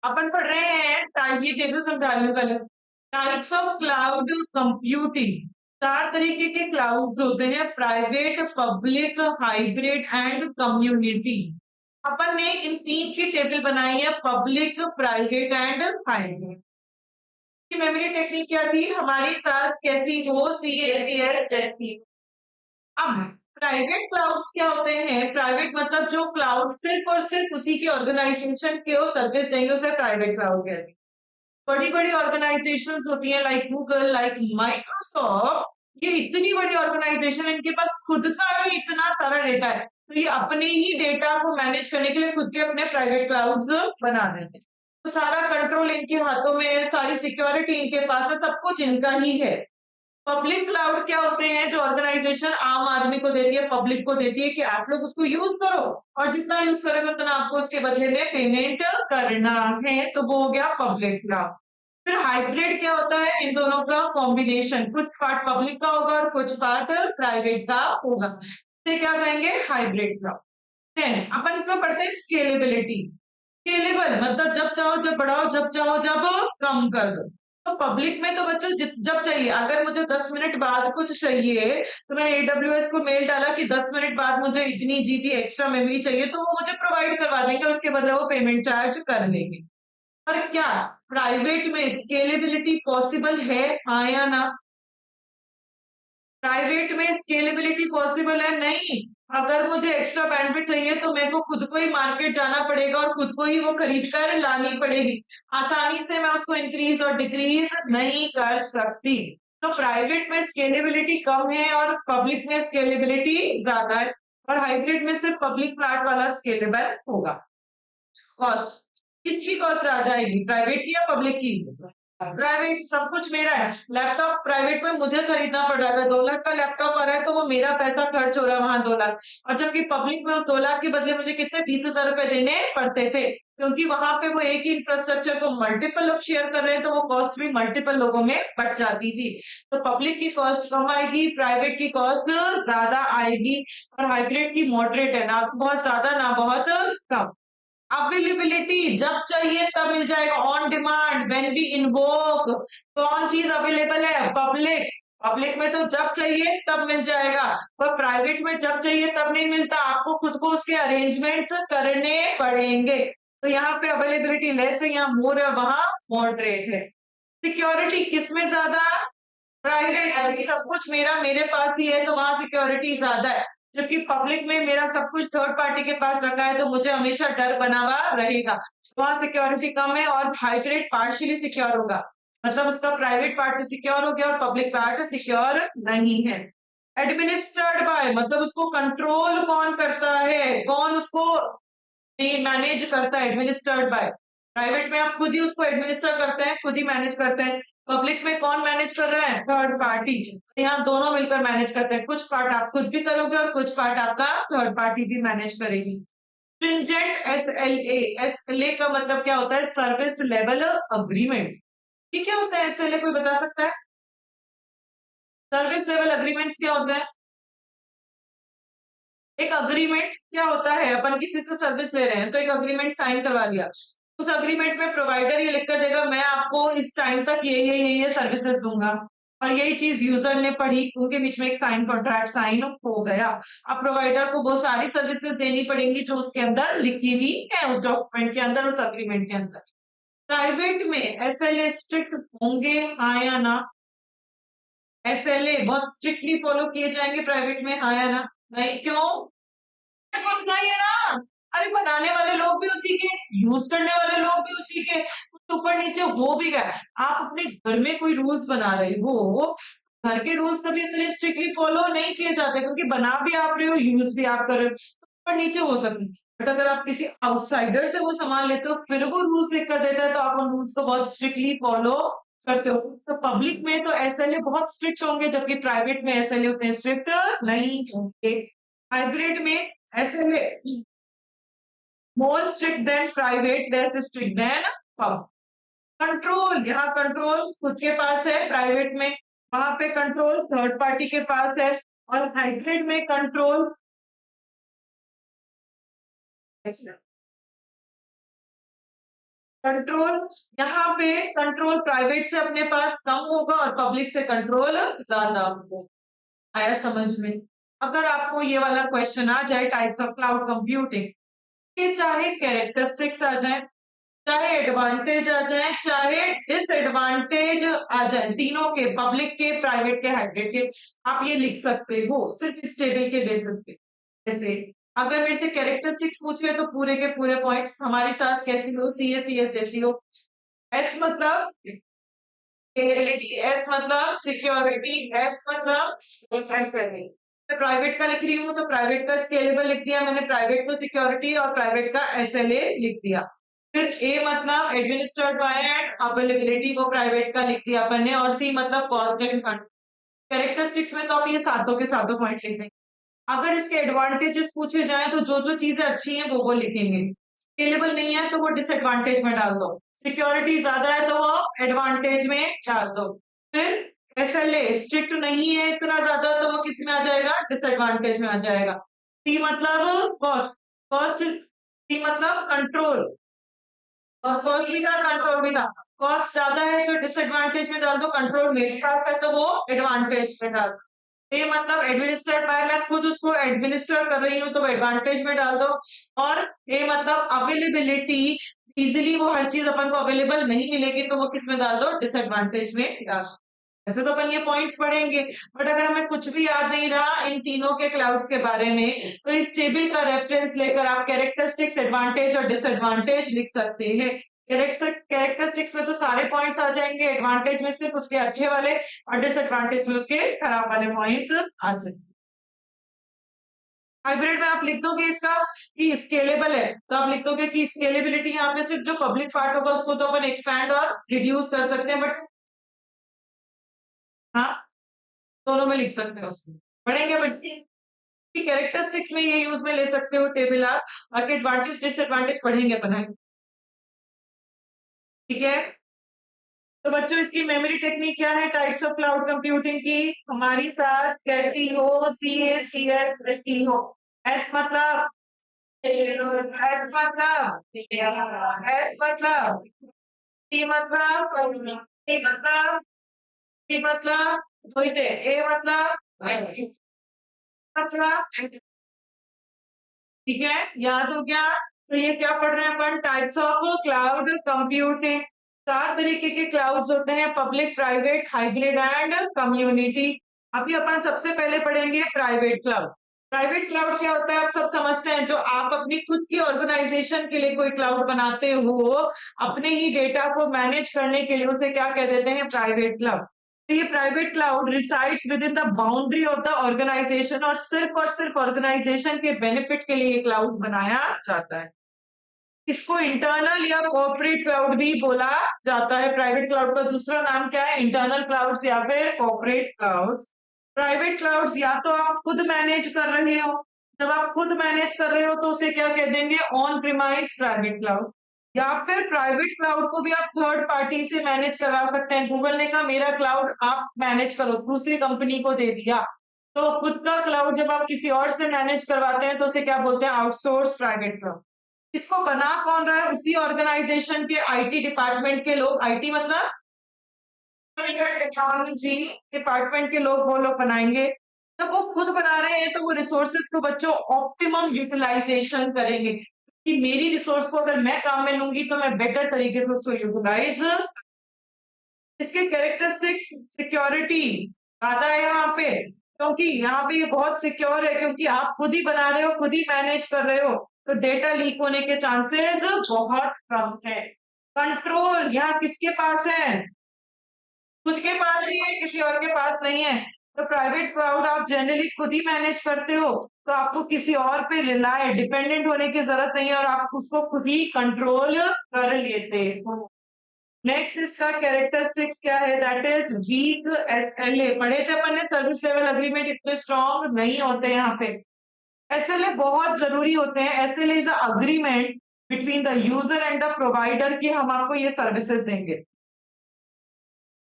अपन पढ़ रहे हैं टाइप, ये टेबल समझा रही हूँ पहले। Types of cloud computing. 4 तरीके के क्लाउड्स होते हैं, private, public, hybrid and community. अपन ने इन 3 की टेबल बनाई है, public, private and hybrid. Memory technique क्या थी हमारी? साथ कहती हो CATL जैसी। अब प्राइवेट क्लाउड्स क्या होते हैं? प्राइवेट मतलब जो क्लाउड सिर्फ और सिर्फ उसी के ऑर्गेनाइजेशन के सर्विस देंगे, उसे प्राइवेट क्लाउड कहते हैं। बड़ी बड़ी ऑर्गेनाइजेशंस होती है, लाइक गूगल, लाइक माइक्रोसॉफ्ट। ये इतनी बड़ी ऑर्गेनाइजेशन, इनके पास खुद का ही इतना सारा डेटा है, तो ये अपने ही डेटा को मैनेज करने के लिए खुद के अपने प्राइवेट क्लाउड्स बना देते हैं। तो सारा कंट्रोल इनके हाथों में है, सारी सिक्योरिटी इनके पास है, सब कुछ इनका ही है। पब्लिक क्लाउड क्या होते हैं? जो ऑर्गेनाइजेशन आम आदमी को देती है, पब्लिक को देती है कि आप लोग उसको यूज करो, और जितना यूज करोगे उतना आपको उसके बदले में पेमेंट करना है, तो वो हो गया पब्लिक क्लाउड। फिर हाइब्रिड क्या होता है? इन दोनों का कॉम्बिनेशन, कुछ पार्ट पब्लिक का होगा और कुछ पार्ट प्राइवेट का होगा, इसे क्या कहेंगे? Hybrid cloud. देन अपन इसमें पढ़ते हैं स्केलेबिलिटी। स्केलेबल मतलब जब चाहो जब बढ़ाओ, जब चाहो जब कम कर दो। तो पब्लिक में तो बच्चों जब चाहिए, अगर मुझे 10 मिनट बाद कुछ चाहिए तो मैंने AWS को मेल डाला कि 10 मिनट बाद मुझे इतनी जीबी एक्स्ट्रा मेमोरी चाहिए, तो वो मुझे प्रोवाइड करवा देंगे और उसके बदले वो पेमेंट चार्ज कर लेंगे। पर क्या प्राइवेट में स्केलेबिलिटी पॉसिबल है? हाँ या ना? प्राइवेट में स्केलेबिलिटी पॉसिबल है? नहीं। अगर मुझे एक्स्ट्रा बैंडविड्थ चाहिए तो मेरे को खुद को ही मार्केट जाना पड़ेगा और खुद को ही वो खरीद कर लानी पड़ेगी। आसानी से मैं उसको इंक्रीज और डिक्रीज नहीं कर सकती। तो प्राइवेट में स्केलेबिलिटी कम है और पब्लिक में स्केलेबिलिटी ज्यादा है, और हाइब्रिड में सिर्फ पब्लिक प्लाट वाला स्केलेबल होगा। कॉस्ट, किसकी कॉस्ट ज्यादा आएगी, प्राइवेट की या पब्लिक की? प्राइवेट, सब कुछ मेरा है। लैपटॉप प्राइवेट में मुझे खरीदना पड़ रहा है, 2 लाख का लैपटॉप आ रहा है तो वो मेरा पैसा खर्च हो रहा है वहां 2 लाख, और जबकि पब्लिक में 2 लाख के बदले मुझे कितने 20,000 रुपए देने पड़ते थे, क्योंकि वहां पे वो एक ही इंफ्रास्ट्रक्चर को मल्टीपल लोग शेयर कर रहे हैं तो वो कॉस्ट भी मल्टीपल लोगों में बढ़ जाती थी। तो पब्लिक की कॉस्ट कम आएगी, प्राइवेट की कॉस्ट ज्यादा आएगी, और हाइब्रिड की मॉडरेट है, ना बहुत ज्यादा ना बहुत कम। अवेलेबिलिटी, जब चाहिए तब मिल जाएगा, on demand, when we invoke. कौन चीज अवेलेबल है, पब्लिक। पब्लिक में तो जब चाहिए तब मिल जाएगा, पर प्राइवेट में जब चाहिए तब नहीं मिलता, आपको खुद को उसके अरेंजमेंट्स करने पड़ेंगे। तो यहाँ पे अवेलेबिलिटी लेस है, यहाँ मोर है, वहां मॉडरेट है। सिक्योरिटी किसमें ज्यादा, प्राइवेट, सब कुछ मेरे पास ही है तो वहां सिक्योरिटी ज्यादा है, जबकि पब्लिक में मेरा सब कुछ थर्ड पार्टी के पास रखा है तो मुझे हमेशा डर बना हुआ रहेगा, वहां सिक्योरिटी कम है। और हाइब्रिड पार्शियली सिक्योर होगा, मतलब उसका प्राइवेट पार्ट सिक्योर हो गया और पब्लिक पार्ट सिक्योर नहीं है। एडमिनिस्टर्ड बाय, मतलब उसको कंट्रोल कौन करता है, कौन उसको मैनेज करता है, एडमिनिस्टर्ड बाय। प्राइवेट में आप खुद ही उसको एडमिनिस्टर करते हैं, खुद ही मैनेज करते हैं। पब्लिक में कौन मैनेज कर रहा है, थर्ड पार्टी। यहाँ दोनों मिलकर मैनेज करते हैं, कुछ पार्ट आप खुद भी करोगे और कुछ पार्ट आपका थर्ड पार्टी भी मैनेज करेगी। स्ट्रिंजेंट एसएलए, एसएलए का मतलब क्या होता है, सर्विस लेवल अग्रीमेंट। ये क्या होता है एसएलए, कोई बता सकता है? सर्विस लेवल अग्रीमेंट्स क्या होता है? एक अग्रीमेंट क्या होता है, अपन किसी से सर्विस ले रहे हैं तो एक अग्रीमेंट साइन करवा लिया, उस अग्रीमेंट में प्रोवाइडर ये लिख कर देगा मैं आपको इस टाइम तक ये सर्विसेज दूंगा, और यही चीज यूजर ने पढ़ी, उनके बीच में एक साइन कॉन्ट्रैक्ट साइन हो गया। अब प्रोवाइडर को वो सारी सर्विसेज देनी पड़ेंगी जो उसके अंदर लिखी हुई है, उस डॉक्यूमेंट के अंदर, उस अग्रीमेंट के अंदर। प्राइवेट में एसएलए स्ट्रिक्ट होंगे, हाँ या ना? एसएलए बहुत स्ट्रिक्टली फॉलो किए जाएंगे प्राइवेट में, हाँ या ना? नहीं, क्यों? कुछ नहीं है ना, अरे बनाने वाले लोग भी उसी के, यूज करने वाले लोग भी उसी के, कुछ ऊपर नीचे हो भी गया। आप अपने घर में कोई रूल्स बना रहे हो, घर के रूल्स कभी इतने स्ट्रिक्टली फॉलो नहीं किए जाते, क्योंकि बना भी आप रहे हो, यूज भी आप कर रहे हो, तो ऊपर नीचे हो सकते हैं। बट अगर आप किसी आउटसाइडर से वो सामान लेते हो फिर वो रूल्स लिख कर देता है तो आप उन रूल्स को बहुत स्ट्रिक्टली फॉलो करते हो। तो पब्लिक में तो एसएलए बहुत स्ट्रिक्ट होंगे, जबकि प्राइवेट में एसएलए उतने स्ट्रिक्ट नहीं होंगे। हाइब्रिड में SLA more strict than private, less strict than public। Control, यहाँ कंट्रोल खुद के पास है प्राइवेट में, वहां पे कंट्रोल थर्ड पार्टी के पास है, और हाइब्रिड में कंट्रोल यहाँ पे कंट्रोल प्राइवेट से अपने पास कम होगा और पब्लिक से कंट्रोल ज्यादा होगा। आया समझ में? अगर आपको ये वाला क्वेश्चन आ जाए टाइप्स ऑफ क्लाउड कंप्यूटिंग, ये चाहे कैरेक्टरिस्टिक्स आ जाए, चाहे एडवांटेज आ जाए, चाहे डिसएडवांटेज आ जाए, तीनों के, पब्लिक के, प्राइवेट के, हाइब्रिड के, आप ये लिख सकते हो सिर्फ इस टेबल के बेसिस पे। जैसे अगर मेरे से कैरेक्टरिस्टिक्स पूछे तो पूरे के पूरे पॉइंट्स, हमारी सास कैसी हो, सीएस जैसी हो, एस मतलब स्केलेबिलिटी, एस मतलब सिक्योरिटी, एस मतलब एसएलए। मैं प्राइवेट का लिख रही हूँ तो प्राइवेट का स्केलेबल लिख दिया मैंने, प्राइवेट को सिक्योरिटी और प्राइवेट का एसएलए लिख दिया। फिर ए मतलब एडमिनिस्टर्ड बाय एंड अवेलेबिलिटी को प्राइवेट का लिख दिया अपन ने, और सी मतलब कॉस्ट एंड फंड। कैरेक्टरिस्टिक्स में तो आप ये सातों के सातों पॉइंट लिख देंगे। अगर इसके एडवांटेजेस पूछे जाए तो जो जो चीजें अच्छी हैं वो लिखेंगे, स्केलेबल नहीं है तो वो डिसएडवांटेज में डाल दो, सिक्योरिटी ज्यादा है तो वो एडवांटेज में डाल दो। फिर एसएलए स्ट्रिक्ट नहीं है इतना ज्यादा तो वो किस में आ जाएगा, डिसएडवांटेज में आ जाएगा। सी मतलब कॉस्ट, कॉस्ट, सी मतलब कंट्रोल, और कॉस्ट भी था कंट्रोल भी था, कॉस्ट ज्यादा है तो डिसएडवांटेज में डाल दो, कंट्रोल मेरे पास है तो वो एडवांटेज में डाल दो। ये मतलब एडमिनिस्टर्ड बाय, मैं खुद उसको एडमिनिस्टर कर रही हूँ तो एडवांटेज में डाल दो। और ये मतलब अवेलेबिलिटी, इजीली वो हर चीज अपन को अवेलेबल नहीं मिलेगी तो वो किस में डाल दो, डिसएडवांटेज में डाल दो। ऐसे तो अपन ये पॉइंट्स पढ़ेंगे, बट अगर हमें कुछ भी याद नहीं रहा इन तीनों के क्लाउड्स के बारे में, तो इस टेबल का रेफरेंस लेकर आप कैरेक्टरिस्टिक्स, एडवांटेज और डिसएडवांटेज लिख सकते हैं। कैरेक्टरिस्टिक्स में तो सारे पॉइंट्स आ जाएंगे, एडवांटेज में सिर्फ उसके अच्छे वाले और डिसएडवांटेज में उसके खराब वाले पॉइंट्स आ जाएंगे। हाइब्रिड में आप लिख दोगे इसका कि स्केलेबल है, तो आप लिख दोगे कि स्केलेबिलिटी यहाँ पे सिर्फ जो पब्लिक पार्ट होगा उसको तो अपन एक्सपैंड और रिड्यूस कर सकते हैं, बट हाँ दोनों में लिख सकते हैं उसको, पढ़ेंगे बच्चे कैरेक्टरिस्टिक्स में ये यूज में ले सकते हो टेबल आप, बाकी एडवांटेज डिसएडवांटेज पढ़ेंगे अपन, ठीक है। तो बच्चों इसकी मेमोरी टेक्निक क्या है टाइप्स ऑफ क्लाउड कंप्यूटिंग की, हमारी साथ कहती हो सी ए सी एस सी हो। एस मतलब एस मतलब एस मतलब टी मतलब टी मतलब टी मतलब वही ए मतलब मतलब, ठीक है याद हो गया। तो ये क्या पढ़ रहे हैं अपन, टाइप्स ऑफ क्लाउड कंप्यूटिंग। चार तरीके के क्लाउड्स होते हैं, public, private, hybrid and community. अभी अपन सबसे पहले पढ़ेंगे प्राइवेट क्लाउड। प्राइवेट क्लाउड क्या होता है आप सब समझते हैं, जो आप अपनी खुद की ऑर्गेनाइजेशन के लिए कोई क्लाउड बनाते हो, अपने ही डेटा को मैनेज करने के लिए, उसे क्या कह देते हैं, प्राइवेट क्लाउड। तो ये private cloud resides within the boundary of the organization, और सिर्फ ऑर्गेनाइजेशन के बेनिफिट के लिए क्लाउड बनाया जाता है। इसको इंटरनल या कॉर्पोरेट क्लाउड भी बोला जाता है। प्राइवेट क्लाउड का दूसरा नाम क्या है, इंटरनल क्लाउड्स या फिर कॉर्पोरेट क्लाउड्स। प्राइवेट क्लाउड्स या तो आप खुद मैनेज कर रहे हो, जब आप खुद मैनेज कर रहे हो तो उसे क्या कह देंगे, ऑन प्रीमाइस प्राइवेट क्लाउड। या फिर प्राइवेट क्लाउड को भी आप थर्ड पार्टी से मैनेज करवा सकते हैं। गूगल ने कहा मेरा क्लाउड आप मैनेज करो, दूसरी कंपनी को दे दिया, तो खुद का क्लाउड जब आप किसी और से मैनेज करवाते हैं तो उसे क्या बोलते हैं, आउटसोर्स प्राइवेट क्लाउड। इसको बना कौन रहा है, उसी ऑर्गेनाइजेशन के आईटी डिपार्टमेंट के लोग, आईटी मतलब टेक्नोलॉजी डिपार्टमेंट के लोग, वो लोग बनाएंगे। जब वो खुद बना रहे हैं तो वो रिसोर्सेज को बच्चों ऑप्टिमम यूटिलाइजेशन करेंगे, कि मेरी रिसोर्स को अगर मैं काम में लूंगी तो मैं बेटर तरीके से उसको यूटिलाइज। इसके कैरेक्टरिस्टिक्स, सिक्योरिटी ज्यादा है यहाँ पे, क्योंकि यहाँ पे ये बहुत सिक्योर है, क्योंकि आप खुद ही बना रहे हो, खुद ही मैनेज कर रहे हो, तो डेटा लीक होने के चांसेस बहुत कम है। कंट्रोल यहाँ किसके पास है, खुद के पास ही है, किसी और के पास नहीं है। तो प्राइवेट क्लाउड आप जनरली खुद ही मैनेज करते हो, तो आपको किसी और पे रिलाय डिपेंडेंट होने की जरूरत नहीं है, और आप उसको खुद ही कंट्रोल कर लेते हो। नेक्स्ट इसका कैरेक्टरिस्टिक्स क्या है, दैट इज वीक एसएलए। पढ़े थे अपन ने, सर्विस लेवल अग्रीमेंट इतने स्ट्रॉन्ग नहीं होते यहाँ पे। एसएलए बहुत जरूरी होते हैं। SLA is a agreement between the user and the provider कि हम आपको ये सर्विसेज देंगे।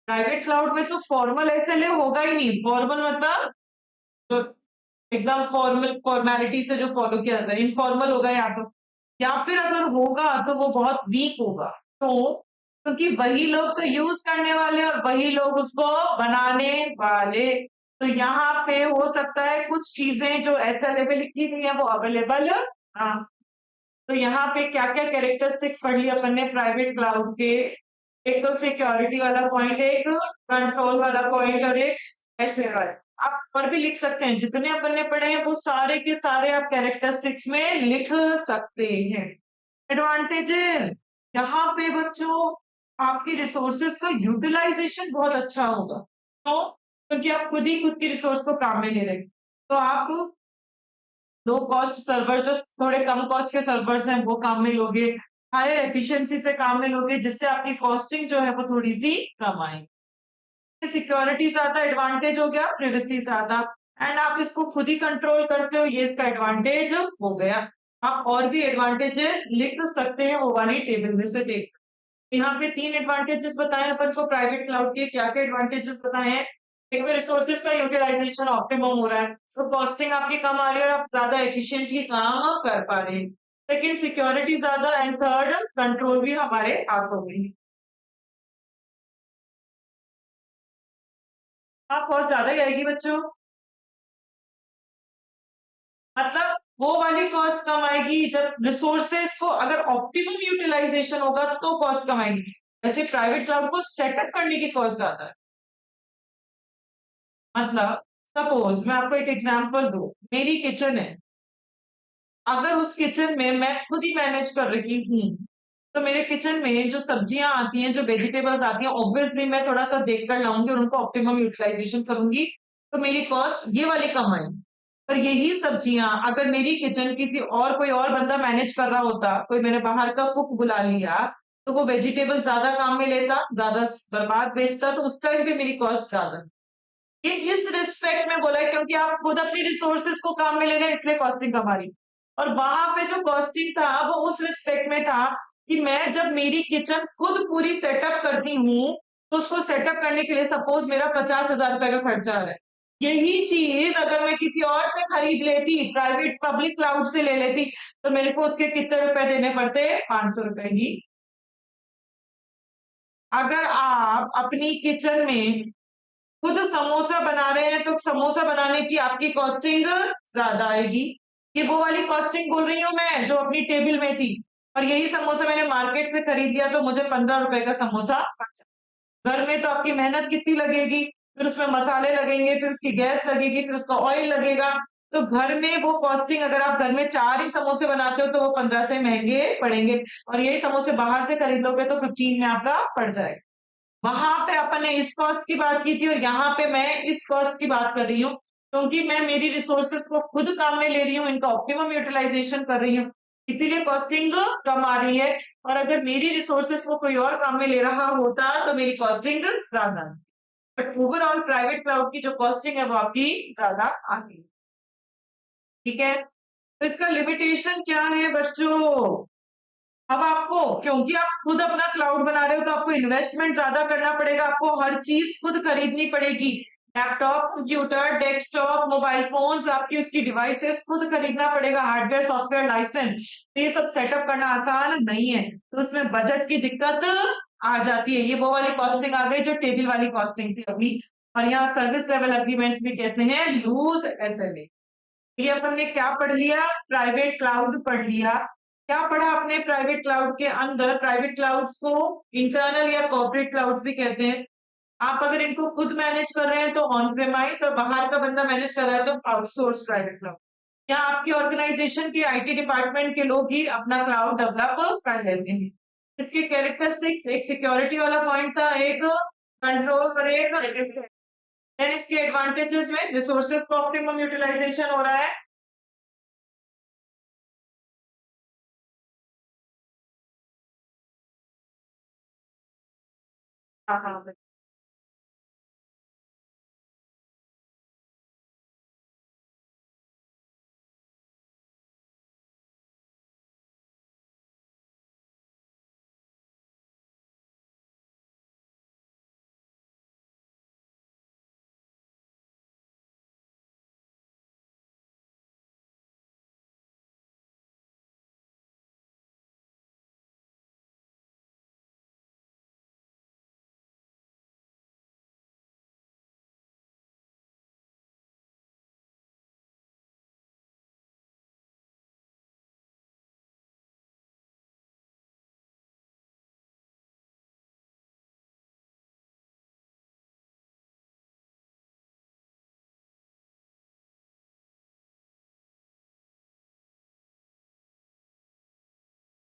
प्राइवेट क्लाउड में तो फॉर्मल एसएलए होगा ही नहीं। फॉर्मल मतलब तो एकदम फॉर्मल फॉर्मेलिटी से जो फॉलो किया जाता है, इनफॉर्मल होगा यहाँ तो, या फिर अगर होगा तो वो बहुत वीक होगा। तो क्योंकि वही लोग तो यूज करने वाले और वही लोग उसको बनाने वाले, तो यहाँ पे हो सकता है कुछ चीजें जो एसएलए पे लिखी हुई है वो अवेलेबल। हाँ, तो यहाँ पे क्या क्या कैरेक्टरिस्टिक्स पढ़ लिया अपन ने प्राइवेट क्लाउड के, एक तो सिक्योरिटी वाला पॉइंट, एक कंट्रोल वाला पॉइंट, और एक ऐसे वाला। आप पर भी लिख सकते हैं, जितने अपन ने पढ़े हैं वो सारे के सारे आप कैरेक्टरिस्टिक्स में लिख सकते हैं। एडवांटेजेस, यहाँ पे बच्चों आपकी रिसोर्सेज का यूटिलाइजेशन बहुत अच्छा होगा, तो क्योंकि आप खुद की रिसोर्स को काम में ले रहे हैं, तो आप लो कॉस्ट सर्वर, जो थोड़े कम कॉस्ट के सर्वर्स हैं वो काम में लोगे, हायर एफिशिएंसी से काम में लोगे, जिससे आपकी कॉस्टिंग जो है वो थोड़ी सी कम आएगी। सिक्योरिटी ज्यादा एडवांटेज हो गया, प्राइवेसी ज्यादा, एंड आप इसको खुद ही कंट्रोल करते हो, ये इसका एडवांटेज हो गया। आप और भी एडवांटेजेस लिख सकते हैं, वो वाली टेबल में से देख। यहाँ पे 3 एडवांटेजेस बताए अपन को प्राइवेट क्लाउड के, क्या क्या एडवांटेजेस बताए हैं। एक में रिसोर्सेज का यूटिलाइजेशन ऑप्टिमम हो रहा है, तो कॉस्टिंग आपकी कम आ रही है और आप ज्यादा एफिशिएंटली काम कर पा रहे हैं। सेकंड, सिक्योरिटी ज्यादा, एंड थर्ड, कंट्रोल भी हमारे हाथों में है। आप बहुत ज्यादा ही आएगी बच्चों, मतलब वो वाली कॉस्ट कम आएगी जब रिसोर्सेज को अगर ऑप्टिमम यूटिलाइजेशन होगा तो कॉस्ट कम आएगी। वैसे प्राइवेट क्लाउड को सेटअप करने की कॉस्ट ज्यादा है, मतलब सपोज मैं आपको एक एग्जांपल दूं, मेरी किचन है, अगर उस किचन में मैं खुद ही मैनेज कर रही हूँ, तो मेरे किचन में जो सब्जियां आती हैं, जो वेजिटेबल्स आती हैं, ऑब्वियसली मैं थोड़ा सा देखकर लाऊंगी और उनको ऑप्टिमम यूटिलाइजेशन करूंगी, तो मेरी कॉस्ट ये वाली कम आएगी। पर यही सब्जियां अगर मेरी किचन किसी और कोई और बंदा मैनेज कर रहा होता, कोई मैंने बाहर का कुक बुला लिया, तो वो वेजिटेबल ज्यादा काम में लेता, ज्यादा बर्बाद बेचता, तो उस टाइम भी मेरी कॉस्ट ज्यादा। ये इस रिस्पेक्ट में बोला है क्योंकि आप खुद अपनी रिसोर्सेज को काम में ले रहे हैं, इसलिए कॉस्टिंग कम आ रही। और वहां पे जो कॉस्टिंग था वो उस रिस्पेक्ट में था कि मैं जब मेरी किचन खुद पूरी सेटअप करती हूँ, तो उसको सेटअप करने के लिए सपोज मेरा 50,000 रुपए का खर्चा आ रहा है। यही चीज अगर मैं किसी और से खरीद लेती, प्राइवेट पब्लिक क्लाउड से ले लेती, तो मेरे को उसके कितने रुपए देने पड़ते? 500 रुपए ही। अगर आप अपनी किचन में खुद समोसा बना रहे हैं, तो समोसा बनाने की आपकी कॉस्टिंग ज्यादा आएगी। ये वो वाली कॉस्टिंग बोल रही हूँ मैं जो अपनी टेबल में थी। और यही समोसा मैंने मार्केट से खरीद लिया, तो मुझे 15 रुपए का समोसा पड़। घर में तो आपकी मेहनत कितनी लगेगी, फिर उसमें मसाले लगेंगे, फिर उसकी गैस लगेगी, फिर उसका ऑयल लगेगा। तो घर में वो कॉस्टिंग, अगर आप घर में 4 ही समोसे बनाते हो, तो वो 15 से महंगे पड़ेंगे। और यही समोसे बाहर से खरीदोगे तो 15 में आपका पड़ जाएगा। वहां पे अपन ने इस कॉस्ट की बात की थी और यहाँ पे मैं इस कॉस्ट की बात कर रही हूँ, क्योंकि मैं मेरी रिसोर्सेस को खुद काम में ले रही हूँ, इनका ऑप्टिमम यूटिलाइजेशन कर रही हूँ, इसीलिए कॉस्टिंग कम आ रही है। और अगर मेरी रिसोर्सेस को कोई और काम में ले रहा होता, तो मेरी कॉस्टिंग ज्यादा। बट ओवरऑल प्राइवेट क्लाउड की जो कॉस्टिंग है वो आपकी ज्यादा आती है। ठीक है, तो इसका लिमिटेशन क्या है बच्चों? अब आपको, क्योंकि आप खुद अपना क्लाउड बना रहे हो, तो आपको इन्वेस्टमेंट ज्यादा करना पड़ेगा, आपको हर चीज खुद खरीदनी पड़ेगी। Laptop, computer, desktop, mobile phones, आपकी उसकी डिवाइसेस खुद खरीदना पड़ेगा, हार्डवेयर सॉफ्टवेयर लाइसेंस। तो ये सब सेटअप करना आसान नहीं है, तो उसमें बजट की दिक्कत आ जाती है। ये वो वाली कॉस्टिंग आ गई जो टेबल वाली कॉस्टिंग थी अभी। और यहाँ सर्विस लेवल एग्रीमेंट्स भी कैसे हैं? Loose SLA. ये अपन ने क्या पढ़ लिया? प्राइवेट क्लाउड पढ़ लिया। क्या पढ़ा आपने प्राइवेट क्लाउड के अंदर? प्राइवेट क्लाउड्स को इंटरनल या कॉर्पोरेट क्लाउड्स भी कहते हैं। आप अगर इनको खुद मैनेज कर रहे हैं तो ऑन प्रेमाइस, और बाहर का बंदा मैनेज कर रहा है तो आउटसोर्स प्राइवेट क्लाउड। यहाँ आपकी ऑर्गेनाइजेशन के आईटी डिपार्टमेंट के लोग ही अपना क्लाउड डेवलप कर लेते हैं। इसकी कैरेक्टरिस्टिक्स, एक सिक्योरिटी वाला पॉइंट था, एक कंट्रोल और एक देन इसके एडवांटेजेस में रिसोर्सेज का ऑप्टिमम यूटिलाइजेशन हो रहा है। हाँ हाँ,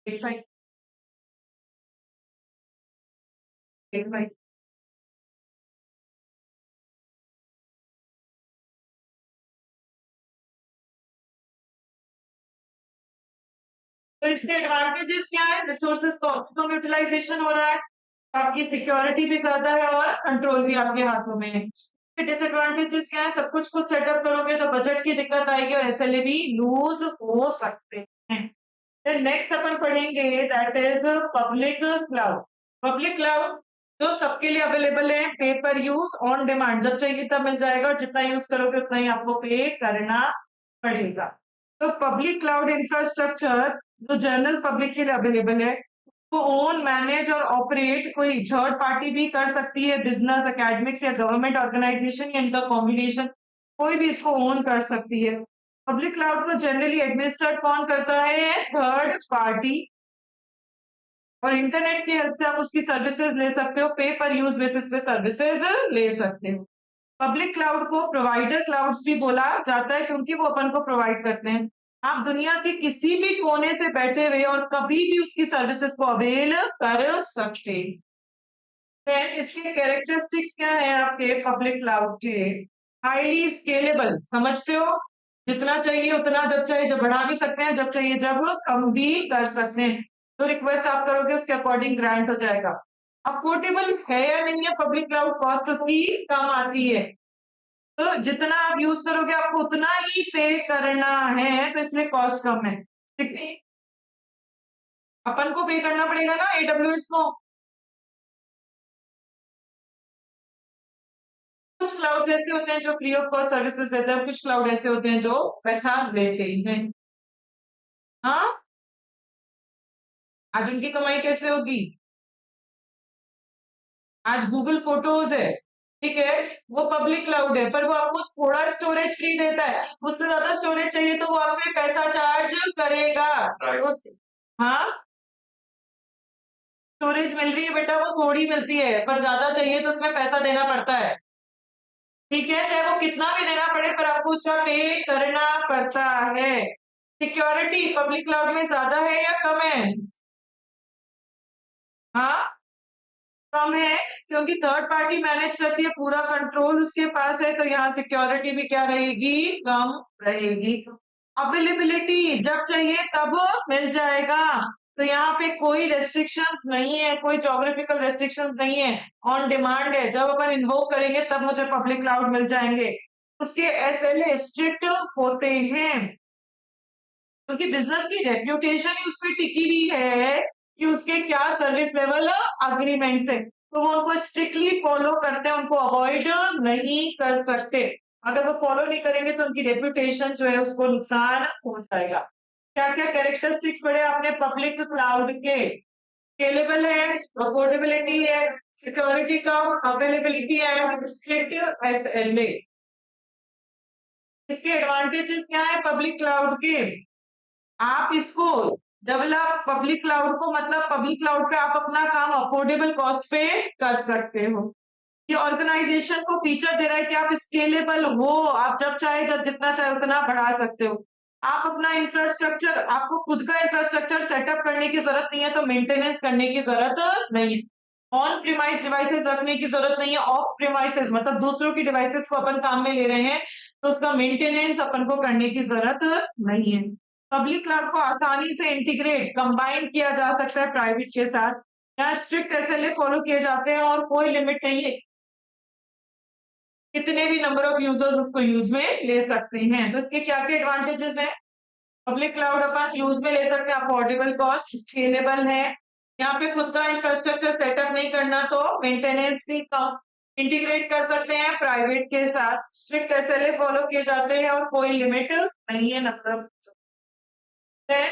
एक भाई। तो इसके एडवांटेजेस क्या है? रिसोर्सेज का ऑप्टिमम यूटिलाइजेशन हो रहा है, आपकी सिक्योरिटी भी ज्यादा है और कंट्रोल भी आपके हाथों में है। डिसएडवांटेजेस क्या है? सब कुछ खुद सेटअप करोगे तो बजट की दिक्कत आएगी और एसएलए भी लूज हो सकते हैं। देन नेक्स्ट अपन पढ़ेंगे, that is public cloud. Public cloud जो सबके लिए अवेलेबल है, पे पर यूज, ऑन डिमांड, जब चाहिए तब मिल जाएगा और जितना यूज करोगे उतना ही आपको पे करना पड़ेगा। तो पब्लिक क्लाउड इंफ्रास्ट्रक्चर जो जनरल पब्लिक के लिए अवेलेबल है, तो ओन, मैनेज और ऑपरेट कोई थर्ड पार्टी भी कर सकती है, बिजनेस, एकेडमिक्स या गवर्नमेंट ऑर्गेनाइजेशन या इनका कॉम्बिनेशन, कोई भी इसको ओन कर सकती है। पब्लिक क्लाउड को जनरली एडमिनिस्ट्रेट कौन करता है? Third party. और इंटरनेट की हेल्प से आप उसकी सर्विसेज ले सकते हो, पे पर यूज बेसिस पे सर्विसेज ले सकते हो। पब्लिक क्लाउड को प्रोवाइडर क्लाउड्स भी बोला जाता है क्योंकि वो अपन को प्रोवाइड करते हैं। आप दुनिया के किसी भी कोने से बैठे हुए और कभी भी उसकी सर्विसेज को अवेल कर सकते हैं। Then इसके कैरेक्टरिस्टिक्स क्या है आपके पब्लिक क्लाउड के? हाईली स्केलेबल, समझते हो? जितना चाहिए उतना, जब चाहिए जब बढ़ा भी सकते हैं, जब चाहिए जब कम भी कर सकते हैं। तो रिक्वेस्ट आप करोगे उसके अकॉर्डिंग ग्रांट हो जाएगा। अफोर्डेबल है या नहीं है पब्लिक क्लाउड, कॉस्ट उसकी कम आती है। तो जितना आप यूज करोगे आपको उतना ही पे करना है, तो इसलिए कॉस्ट कम है। ठीक है, अपन को पे करना पड़ेगा ना एडब्ल्यूएस को। कुछ क्लाउड्स ऐसे होते हैं जो फ्री ऑफ कॉस्ट सर्विसेज देते हैं, कुछ क्लाउड ऐसे होते हैं जो पैसा लेते ही हैं। हाँ, आज उनकी कमाई कैसे होगी? आज गूगल फोटोज है, ठीक है, वो पब्लिक क्लाउड है, पर वो आपको थोड़ा स्टोरेज फ्री देता है। उससे ज्यादा स्टोरेज चाहिए तो वो आपसे पैसा चार्ज करेगा। हाँ, स्टोरेज मिल रही है बेटा, वो थोड़ी मिलती है, पर ज्यादा चाहिए तो उसमें पैसा देना पड़ता है। ठीक है, चाहे वो कितना भी देना पड़े पर आपको उसका पे करना पड़ता है। सिक्योरिटी पब्लिक क्लाउड में ज्यादा है या कम है? हाँ, कम है, क्योंकि थर्ड पार्टी मैनेज करती है, पूरा कंट्रोल उसके पास है, तो यहाँ सिक्योरिटी भी क्या रहेगी? कम रहेगी। अवेलेबिलिटी जब चाहिए तब मिल जाएगा, तो यहाँ पे कोई रेस्ट्रिक्शंस नहीं है, कोई जोग्राफिकल रेस्ट्रिक्शंस नहीं है, ऑन डिमांड है, जब अपन इन्वोक करेंगे तब मुझे पब्लिक क्लाउड मिल जाएंगे। उसके एसएलए स्ट्रिक्ट होते हैं, क्योंकि बिजनेस की रेप्यूटेशन ही उस पर टिकी हुई है कि उसके क्या सर्विस लेवल अग्रीमेंट्स है, तो वो उनको स्ट्रिक्टली फॉलो करते हैं, उनको अवॉइड नहीं कर सकते। अगर वो फॉलो नहीं करेंगे तो उनकी रेप्यूटेशन जो है उसको नुकसान हो जाएगा। क्या क्या कैरेक्टरिस्टिक्स पढ़े आपने पब्लिक क्लाउड के? स्केलेबल है, अफोर्डेबिलिटी है, सिक्योरिटी कम, अवेलेबिलिटी है, स्ट्रिक्ट एसएलए। इसके एडवांटेजेस क्या है पब्लिक क्लाउड के? आप इसको डेवलप पब्लिक क्लाउड को, मतलब पब्लिक क्लाउड पे आप अपना काम अफोर्डेबल कॉस्ट पे कर सकते हो। ये ऑर्गेनाइजेशन को फीचर दे रहा है कि आप स्केलेबल हो, आप जब चाहे जब जितना चाहे उतना बढ़ा सकते हो। आप अपना इंफ्रास्ट्रक्चर, आपको खुद का इंफ्रास्ट्रक्चर सेटअप करने की जरूरत नहीं है, तो मेंटेनेंस करने की जरूरत नहीं है। ऑन प्रीमाइस डिवाइसेस रखने की जरूरत नहीं है, ऑफ प्रीमाइसेस मतलब दूसरों की डिवाइसेस को अपन काम में ले रहे हैं, तो उसका मेंटेनेंस अपन को करने की जरूरत नहीं है। पब्लिक क्लाउड को आसानी से इंटीग्रेट कंबाइन किया जा सकता है प्राइवेट के साथ। यहाँ स्ट्रिक्ट एसएलए फॉलो किए जाते हैं और कोई लिमिट नहीं है, कितने भी नंबर ऑफ यूजर्स उसको यूज में ले सकते हैं। तो इसके क्या क्या एडवांटेजेस हैं? पब्लिक क्लाउड अपन यूज में ले सकते हैं, अफोर्डेबल कॉस्ट, स्केलेबल है, यहाँ पे खुद का इंफ्रास्ट्रक्चर सेटअप नहीं करना, तो मेंटेनेंस भी कम, इंटीग्रेट कर सकते हैं प्राइवेट के साथ, स्ट्रिक्ट एसएलए फॉलो किए जाते हैं और कोई लिमिट नहीं है number.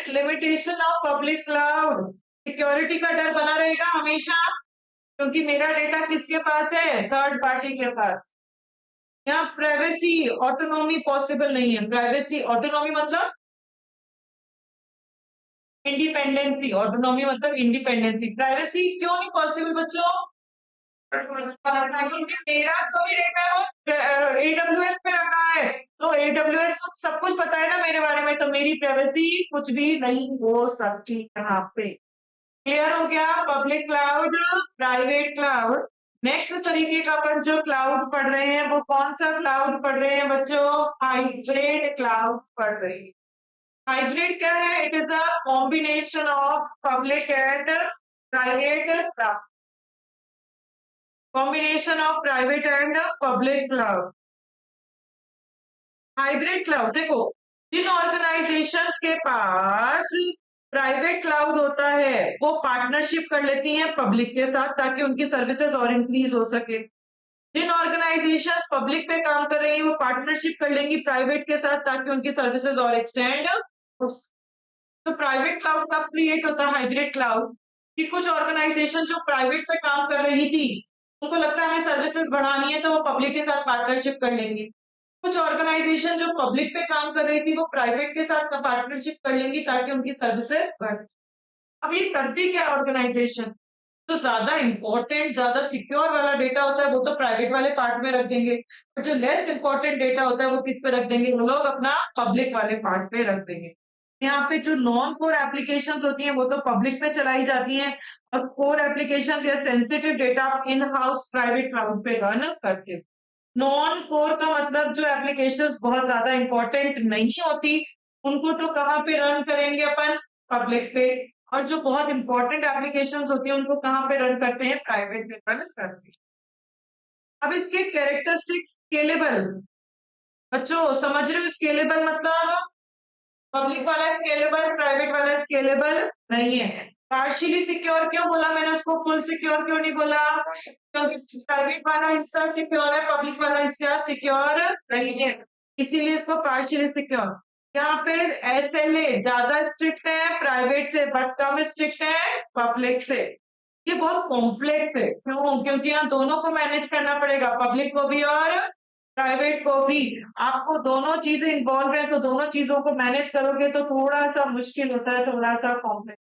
Limitation of public cloud, security का डर बना रहेगा हमेशा, क्योंकि मेरा डेटा किसके पास है? थर्ड पार्टी के पास। यहाँ प्राइवेसी ऑटोनॉमी पॉसिबल नहीं है। प्राइवेसी ऑटोनॉमी मतलब इंडिपेंडेंसी, ऑटोनॉमी मतलब इंडिपेंडेंसी। प्राइवेसी क्यों नहीं पॉसिबल बच्चों? मेरा जो भी डेटा है वो एडब्ल्यूएस पे रखा है, तो एडब्ल्यूएस को सब कुछ पता है ना मेरे बारे में, तो मेरी प्राइवेसी कुछ भी नहीं हो सकती यहाँ पे। क्लियर हो गया? Public cloud, private cloud. Next तरीके का अपन जो क्लाउड पढ़ रहे हैं वो कौन सा क्लाउड पढ़ रहे हैं बच्चों? हाइब्रिड क्लाउड पढ़ रहे हैं। हाइब्रिड क्या है? It is a combination of public and private cloud, combination of private and public cloud. Hybrid cloud देखो, जिन ऑर्गेनाइजेशंस के पास प्राइवेट क्लाउड होता है वो पार्टनरशिप कर लेती हैं पब्लिक के साथ ताकि उनकी सर्विसेज और इंक्रीज हो सके। जिन ऑर्गेनाइजेशंस पब्लिक पे काम कर रही है वो पार्टनरशिप कर लेंगी प्राइवेट के साथ ताकि उनकी सर्विसेज और एक्सटेंड हो सके। तो प्राइवेट क्लाउड कब क्रिएट होता है? हाइब्रिड क्लाउड, कि कुछ ऑर्गेनाइजेशन जो प्राइवेट पे काम कर रही थी उनको लगता है हमें सर्विसेज बढ़ानी है तो वो पब्लिक के साथ पार्टनरशिप कर लेंगे। कुछ ऑर्गेनाइजेशन जो पब्लिक पे काम कर रही थी वो प्राइवेट के साथ पार्टनरशिप कर लेंगी ताकि उनकी सर्विसेज बढ़। अब ये करती क्या ऑर्गेनाइजेशन? जो ज्यादा इंपॉर्टेंट, ज्यादा सिक्योर वाला डेटा होता है वो तो प्राइवेट वाले पार्ट में रख देंगे, और जो लेस इंपॉर्टेंट डेटा होता है वो किस पे रख देंगे, वो लोग अपना पब्लिक वाले पार्ट पे रख देंगे। यहाँ पे जो नॉन कोर एप्लीकेशंस होती हैं वो तो पब्लिक पे चलाई जाती हैं, और कोर एप्लीकेशंस या sensitive data in house private cloud पे रन करते हैं। नॉन कोर का मतलब जो एप्लीकेशंस बहुत ज्यादा इंपॉर्टेंट नहीं होती उनको तो कहाँ पे रन करेंगे अपन, पब्लिक पे, और जो बहुत इंपॉर्टेंट एप्लीकेशंस होती है उनको कहाँ पे रन करते हैं, प्राइवेट पे रन करते हैं। अब इसके कैरेक्टरिस्टिक्स स्केलेबल, बच्चों समझ रहे हो, स्केलेबल मतलब पब्लिक वाला स्केलेबल, प्राइवेट वाला स्केलेबल नहीं है। पार्शियली सिक्योर क्यों बोला मैंने, उसको फुल सिक्योर क्यों नहीं बोला, क्योंकि प्राइवेट वाला हिस्सा सिक्योर है, पब्लिक वाला हिस्सा सिक्योर नहीं है, इसीलिए इसको पार्शियली सिक्योर। यहाँ पे एसएलए ज्यादा स्ट्रिक्ट है प्राइवेट से, बट कम स्ट्रिक्ट है पब्लिक से। ये बहुत कॉम्प्लेक्स है, क्यों, क्योंकि यहाँ दोनों को मैनेज करना पड़ेगा, पब्लिक को भी और प्राइवेट को भी। आपको दोनों चीजें इन्वॉल्व है तो दोनों चीजों को मैनेज करोगे तो थोड़ा सा मुश्किल होता है, थोड़ा सा कॉम्प्लेक्स।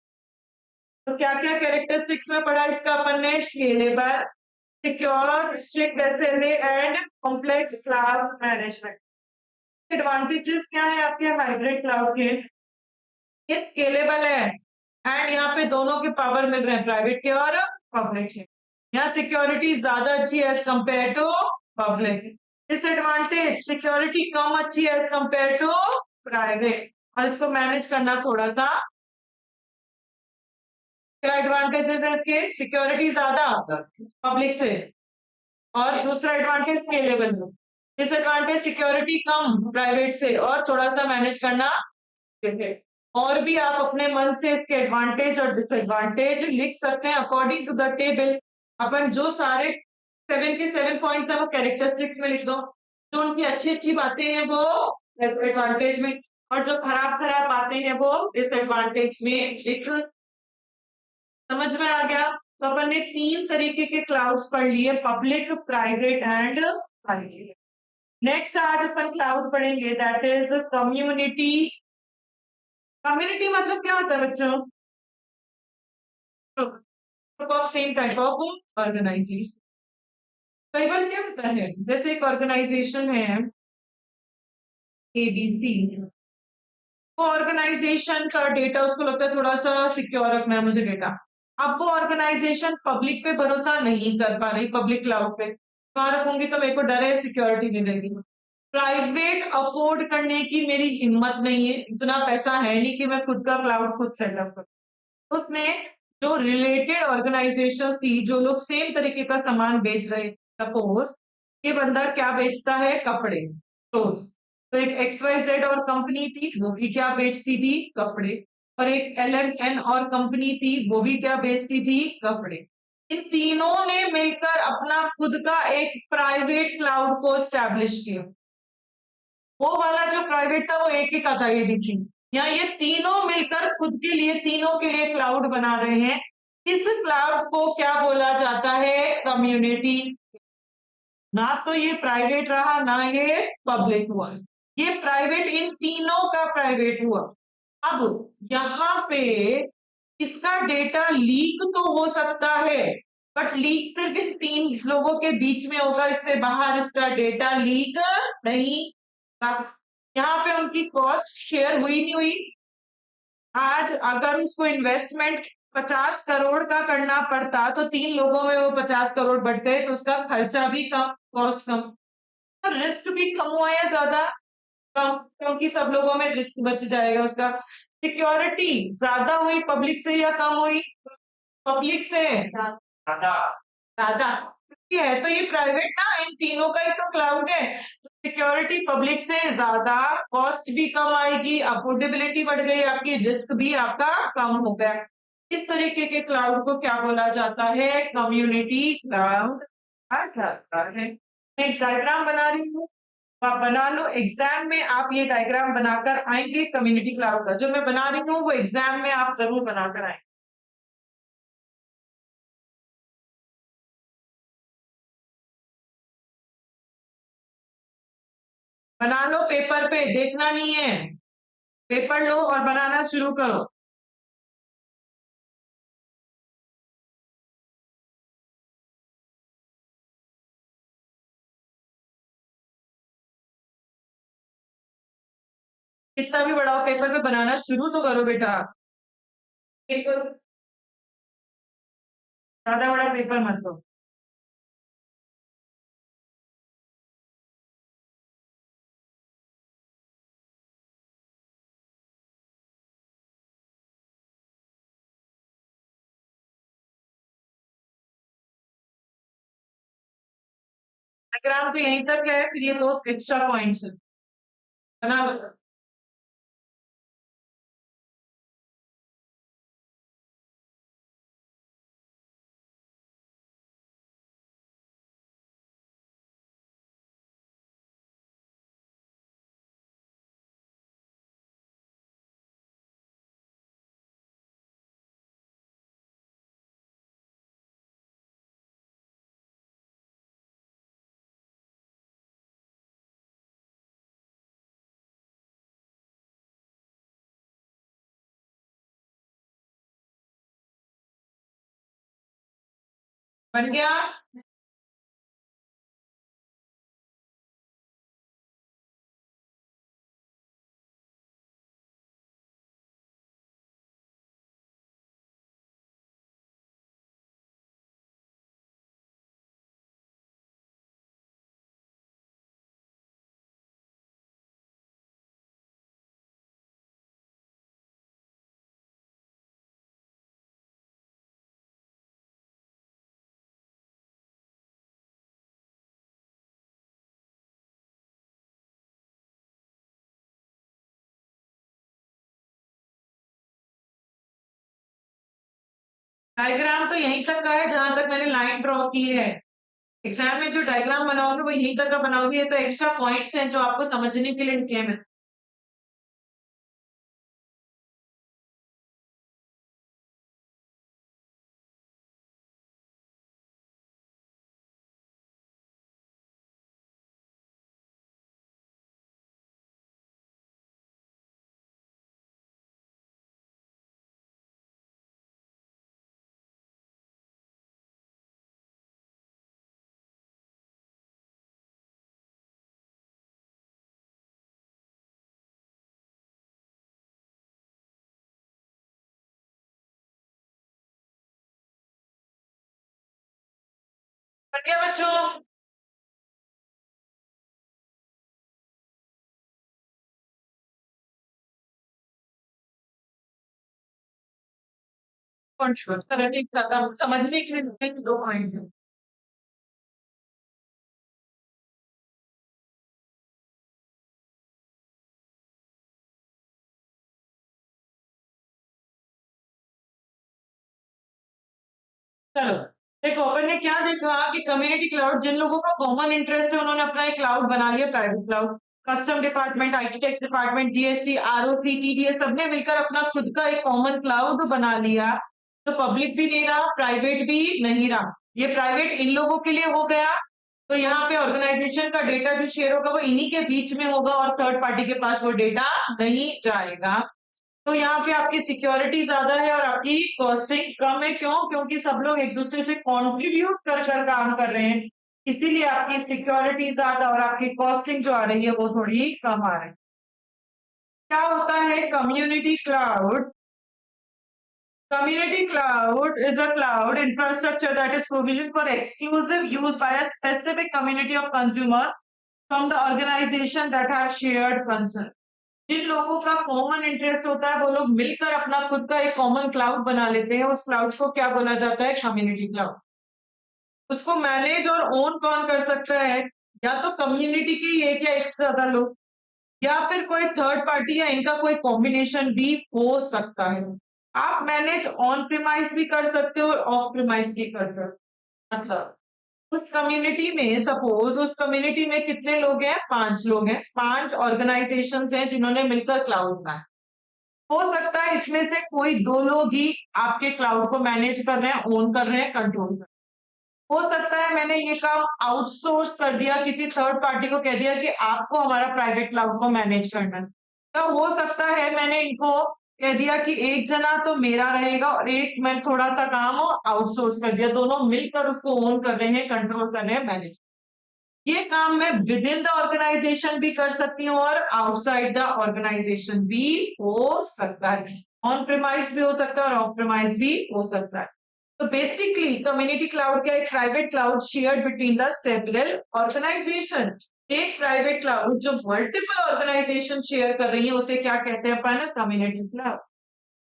तो क्या क्या कैरेक्टरिस्टिक्स में पढ़ा इसका अपन ने, scalable, secure, strict SLA and complex cloud management. Advantages क्या है आपके हाइब्रिड क्लाउड के, ये स्केलेबल है एंड यहाँ पे दोनों के पावर मिल रहे हैं, प्राइवेट के और पब्लिक के। यहाँ सिक्योरिटी ज्यादा अच्छी है as compare to public. Disadvantage, security कम अच्छी है एज कम्पेयर टू प्राइवेट, और इसको मैनेज करना थोड़ा सा। क्या एडवांटेजेस है इसके, सिक्योरिटी ज्यादा पब्लिक से, और दूसरा एडवांटेज स्केलेबल। डिसएडवांटेज सिक्योरिटी कम प्राइवेट से और थोड़ा सा मैनेज करना। और भी आप अपने मन से इसके एडवांटेज और डिसएडवांटेज लिख सकते हैं अकॉर्डिंग टू द टेबल। अपन जो सारे 7 के 7 पॉइंट्स है वो कैरेक्टरिस्टिक्स में लिख दो, जो उनकी अच्छी अच्छी बातें हैं वो एडवांटेज में, और जो खराब खराब बातें हैं वो डिसएडवांटेज में लिख। समझ में आ गया। तो अपन ने 3 तरीके के क्लाउड्स पढ़ लिए, public, private and private. Next आज अपन क्लाउड पढ़ेंगे दैट इज कम्युनिटी। कम्युनिटी मतलब क्या होता है बच्चों, group of same type of organization. कई बार क्या होता है, जैसे एक ऑर्गेनाइजेशन है एबीसी, वो ऑर्गेनाइजेशन का डेटा उसको लगता है थोड़ा सा सिक्योर रखना है मुझे डेटा। अब वो ऑर्गेनाइजेशन पब्लिक पे भरोसा नहीं कर पा रही, पब्लिक क्लाउड पे कहाँ रखूंगी तो मेरे को डर है सिक्योरिटी नहीं देगी। प्राइवेट अफोर्ड करने की मेरी हिम्मत नहीं है, इतना पैसा है नहीं कि मैं खुद का क्लाउड खुद सेटअप करूं। उसने जो रिलेटेड ऑर्गेनाइजेशंस थी, जो लोग सेम तरीके का सामान बेच रहे, सपोज ये बंदा क्या बेचता है, कपड़े, क्लोथ्स, तो एक XYZ और कंपनी थी वो भी क्या बेचती थी, कपड़े, और एक LMN और कंपनी थी वो भी क्या बेचती थी, कपड़े। इन तीनों ने मिलकर अपना खुद का एक प्राइवेट क्लाउड को स्टैब्लिश किया। वो वाला जो प्राइवेट था वो एक ही का था, ये देखिए यहाँ ये तीनों मिलकर खुद के लिए, तीनों के लिए क्लाउड बना रहे हैं। इस क्लाउड को क्या बोला जाता है, कम्युनिटी। ना तो ये प्राइवेट रहा ना ये पब्लिक हुआ, ये प्राइवेट, इन तीनों का प्राइवेट हुआ। अब यहाँ पे इसका डेटा लीक तो हो सकता है, बट लीक सिर्फ इन 3 लोगों के बीच में होगा, इससे बाहर इसका डेटा लीक नहीं होगा। यहाँ पे उनकी कॉस्ट शेयर हुई नहीं हुई। आज अगर उसको इन्वेस्टमेंट 50 करोड़ का करना पड़ता तो 3 लोगों में वो 50 करोड़ बढ़ गए, तो उसका खर्चा भी कम, कॉस्ट कम, तो रिस्क भी कम हुआ या ज्यादा, कम, क्योंकि सब लोगों में रिस्क बच जाएगा उसका। सिक्योरिटी ज्यादा हुई पब्लिक से या कम हुई, पब्लिक से ज्यादा, ज्यादा, क्योंकि है तो ये प्राइवेट ना, इन तीनों का ही तो क्लाउड है। सिक्योरिटी पब्लिक से ज्यादा, कॉस्ट भी कम आएगी, अफोर्डेबिलिटी बढ़ गई आपकी, रिस्क भी आपका कम हो गया। इस तरीके के क्लाउड को क्या बोला जाता है, कम्युनिटी क्लाउड जाता है। मैं एक डायग्राम बना रही हूँ, आप बना लो, एग्जाम में आप ये डायग्राम बनाकर आएंगे कम्युनिटी क्लाउड का, जो मैं बना रही हूँ वो एग्जाम में आप जरूर बनाकर आएंगे। बना लो, पेपर पे देखना नहीं है, पेपर लो और बनाना शुरू करो। कितना भी बड़ा हो पेपर पे बनाना शुरू तो करो बेटा। बिल्कुल। ज्यादा बड़ा पेपर मत दो। डायग्राम तो यहीं तक है, फिर ये दो एक्स्ट्रा पॉइंट्स है ना। बन गया। डायग्राम तो यहीं तक का है जहां तक मैंने लाइन ड्रॉ की है। एग्जाम में जो डायग्राम बनाओगे वो यहीं तक का बनाओगे, ये तो एक्स्ट्रा पॉइंट्स हैं जो आपको समझने के लिए लिखे हैं। बन गया बच्चों। समझने के लिए दो पॉइंट है। चलो देखो, अपन ने क्या देखा कि कम्युनिटी क्लाउड, जिन लोगों का कॉमन इंटरेस्ट है उन्होंने अपना एक क्लाउड बना लिया, private cloud. Custom department, IT tax department, GST, ROC, TDS, सबने मिलकर अपना खुद का एक कॉमन क्लाउड बना लिया। तो पब्लिक भी नहीं रहा, प्राइवेट भी नहीं रहा। ये प्राइवेट इन लोगों के लिए हो गया। तो यहाँ पे ऑर्गेनाइजेशन का डेटा जो शेयर होगा वो इन्हीं के बीच में होगा और थर्ड पार्टी के पास वो डेटा नहीं जाएगा। तो यहाँ पे आपकी सिक्योरिटी ज्यादा है और आपकी कॉस्टिंग कम है। क्यों? क्योंकि सब लोग एक दूसरे से कॉन्ट्रीब्यूट कर कर काम कर रहे हैं, इसीलिए आपकी सिक्योरिटी ज्यादा और आपकी कॉस्टिंग जो आ रही है वो थोड़ी कम आ रही है। क्या होता है community cloud? Community cloud is a cloud infrastructure that is provisioned for exclusive use by a specific community of consumers from the organization that have shared concern. जिन लोगों का कॉमन इंटरेस्ट होता है वो लोग मिलकर अपना खुद का एक कॉमन क्लाउड बना लेते हैं। उस क्लाउड को क्या बोला जाता है? Community cloud. उसको मैनेज और ओन कौन कर सकता है? या तो कम्युनिटी के एक या एक से ज्यादा लोग, या फिर कोई थर्ड पार्टी या इनका कोई कॉम्बिनेशन भी हो सकता है। आप मैनेज ऑन प्रिमाइस भी कर सकते हो और ऑफ प्रिमाइस भी कर सकते हो। मतलब उस कम्युनिटी में, सपोज उस कम्युनिटी में कितने लोग हैं? 5 लोग हैं, 5 ऑर्गेनाइजेशंस हैं जिन्होंने मिलकर क्लाउड बनाया। हो सकता है इसमें से कोई 2 लोग ही आपके क्लाउड को मैनेज कर रहे हैं, ओन कर रहे हैं, कंट्रोल कर रहे हैं। हो सकता है मैंने ये काम आउटसोर्स कर दिया, किसी थर्ड पार्टी को कह दिया कि आपको हमारा प्राइवेट क्लाउड को मैनेज करना है। तो हो सकता है मैंने इनको कह दिया कि एक जना तो मेरा रहेगा और एक मैं थोड़ा सा काम आउटसोर्स कर दिया, दोनों मिलकर उसको ओन कर रहे हैं, कंट्रोल कर रहे हैं, मैनेज। ये काम मैं विद इन द ऑर्गेनाइजेशन भी कर सकती हूँ और आउटसाइड द ऑर्गेनाइजेशन भी हो सकता है। ऑन प्रेमाइज भी हो सकता है और ऑफ प्रेमाइज भी हो सकता है। तो बेसिकली कम्युनिटी क्लाउड क्या, एक private cloud shared between the several organization. एक प्राइवेट क्लाउड जो मल्टीपल ऑर्गेनाइजेशन शेयर कर रही है उसे क्या कहते हैं अपन, कम्युनिटी क्लाउड।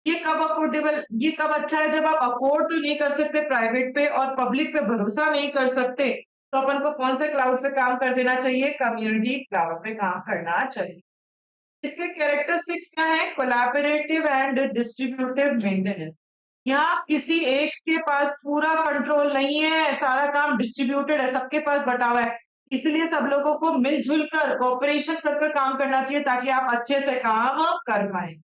ये कब अफोर्डेबल, ये कब अच्छा है, जब आप अफोर्ड तो नहीं कर सकते प्राइवेट पे और पब्लिक पे भरोसा नहीं कर सकते, तो अपन को कौन से क्लाउड पे काम कर देना चाहिए, कम्युनिटी क्लाउड पे काम करना चाहिए। इसके कैरेक्टरिस्टिक्स क्या है, कोलैबोरेटिव एंड डिस्ट्रीब्यूटिव मेंटेनेंस। यहाँ किसी एक के पास पूरा कंट्रोल नहीं है, सारा काम डिस्ट्रीब्यूटेड है, सबके पास बटा हुआ है। इसलिए सब लोगों को मिलजुल कर कोऑपरेशन कर काम करना चाहिए ताकि आप अच्छे से काम कर पाए।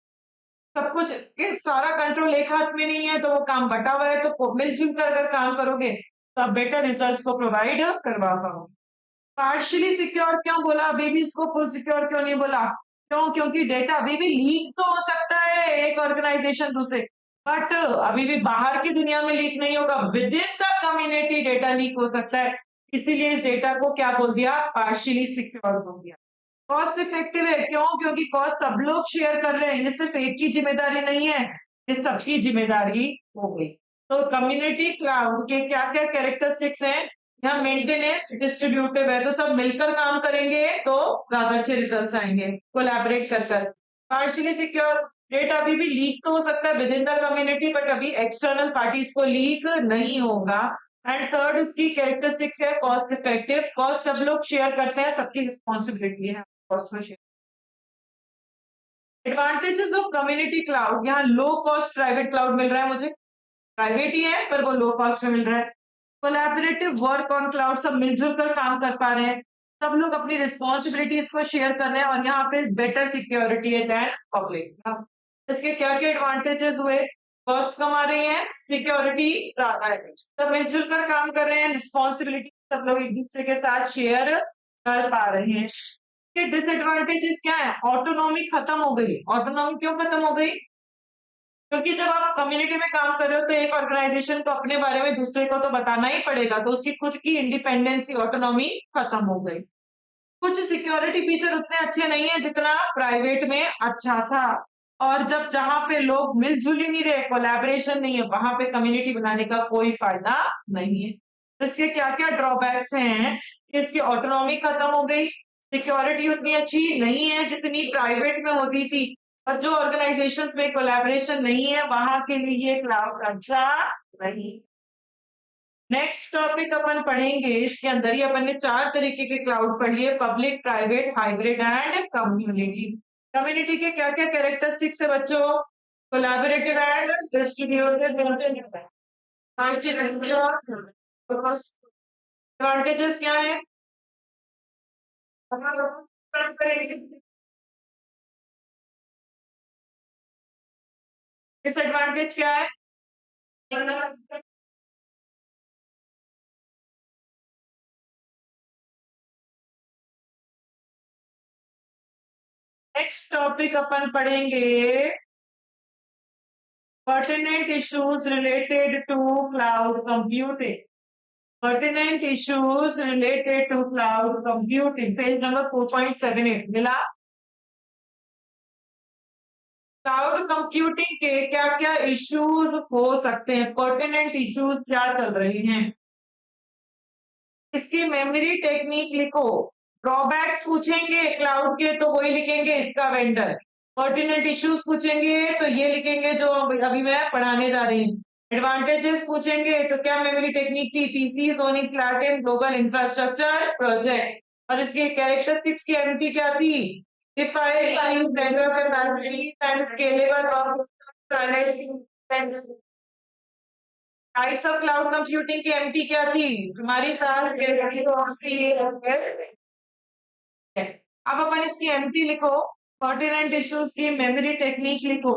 सब कुछ ये सारा कंट्रोल एक हाथ में नहीं है, तो वो काम बटा हुआ है, तो मिलजुल कर अगर काम करोगे तो आप बेटर रिजल्ट्स को प्रोवाइड करवा पाओगे। पार्शियली सिक्योर क्यों बोला, अभी भी इसको फुल सिक्योर क्यों नहीं बोला, क्यों, क्योंकि डेटा अभी भी लीक तो हो सकता है एक ऑर्गेनाइजेशन दूसरे, बट अभी भी बाहर की दुनिया में लीक नहीं होगा, with in the community data leak हो सकता है। इसीलिए इस डेटा को क्या बोल दिया, पार्शियली सिक्योर बोल दिया। कॉस्ट इफेक्टिव है क्यों, क्योंकि कॉस्ट सब लोग शेयर कर रहे हैं, ये सिर्फ एक की जिम्मेदारी नहीं है, ये सबकी जिम्मेदारी हो गई। तो कम्युनिटी क्लाउड के क्या क्या कैरेक्टरिस्टिक्स हैं, यहाँ मेंटेनेंस डिस्ट्रीब्यूटिव है, तो सब मिलकर काम करेंगे तो ज्यादा अच्छे रिजल्ट्स आएंगे, कोलैबोरेट कर। पार्शियली सिक्योर, डेटा अभी भी लीक तो हो सकता है with in the community, but अभी एक्सटर्नल पार्टीज को लीक नहीं होगा। एंड थर्ड इसकी कैरेक्टरिस्टिक्स है कॉस्ट इफेक्टिव, कॉस्ट सब लोग शेयर करते हैं, सबकी रिस्पॉन्सिबिलिटी है कॉस्ट को share. Advantages of community cloud, यहाँ लो कॉस्ट प्राइवेट क्लाउड मिल रहा है मुझे, प्राइवेट ही है पर वो लो कॉस्ट में मिल रहा है। कोलैबोरेटिव वर्क ऑन क्लाउड, सब मिलजुल कर काम कर पा रहे हैं, सब लोग अपनी रिस्पॉन्सिबिलिटीज को शेयर कर रहे हैं, और यहाँ पे बेटर सिक्योरिटी है देन पब्लिक। इसके क्या क्या एडवांटेजेस हुए, कॉस्ट कम आ रही है, सिक्योरिटी ज्यादा है, सब मिलजुल कर काम कर रहे हैं, रिस्पॉन्सिबिलिटी सब लोग एक दूसरे के साथ शेयर कर पा रहे हैं। के डिसएडवांटेजेस क्या है, ऑटोनॉमी खत्म हो गई। ऑटोनॉमी क्यों खत्म हो गई, क्योंकि जब आप कम्युनिटी में काम कर रहे हो तो एक ऑर्गेनाइजेशन को अपने बारे में दूसरे को तो बताना ही पड़ेगा, तो उसकी खुद की इंडिपेंडेंसी ऑटोनॉमी खत्म हो गई। कुछ सिक्योरिटी फीचर उतने अच्छे नहीं है जितना प्राइवेट में अच्छा था, और जब जहां पे लोग मिलजुल ही नहीं रहे, कोलैबोरेशन नहीं है, वहां पे कम्युनिटी बनाने का कोई फायदा नहीं है। तो इसके क्या क्या ड्रॉबैक्स हैं, कि इसकी ऑटोनॉमी खत्म हो गई, सिक्योरिटी उतनी अच्छी नहीं है जितनी प्राइवेट में होती थी, और जो ऑर्गेनाइजेशंस में कोलैबोरेशन नहीं है वहां के लिए ये क्लाउड अच्छा नहीं। नेक्स्ट टॉपिक अपन पढ़ेंगे, इसके अंदर ही अपन ने 4 तरीके के क्लाउड पढ़ लिए, public, private, hybrid and community. Community के क्या क्या कैरेक्टरिस्टिक्स है बच्चों, कोलैबोरेटिव एंड डिस्ट्रीब्यूटेड। एडवांटेजेस क्या है, डिसएडवांटेज क्या है, नेक्स्ट टॉपिक अपन पढ़ेंगे pertinent issues related to cloud computing. Pertinent issues related to cloud computing. Page number 4.78 मिला। क्लाउड कंप्यूटिंग के क्या क्या इश्यूज हो सकते हैं, पर्टिनेंट इश्यूज क्या चल रही हैं, इसकी मेमोरी टेक्निक लिखो। ड्रॉबैक्स पूछेंगे क्लाउड के तो वही लिखेंगे इसका वेंडर, पर्टिनेंट इश्यूज पूछेंगे तो ये लिखेंगे जो अभी मैं पढ़ाने जा रही हूँ। एडवांटेजेस पूछेंगे तो क्या मेमोरी टेक्निक थी, PC sonic flat and global infrastructure project, और इसके कैरेक्टरिस्टिक्स की एमटी क्या थी, if I use network capacity and scalable और टाइप्स ऑफ क्लाउड कंप्यूटिंग की एमटी क्या थी, हमारी साल अब अपन इसकी एमटी लिखो, पर्टिनेंट इश्यूज की मेमोरी टेक्निक लिखो।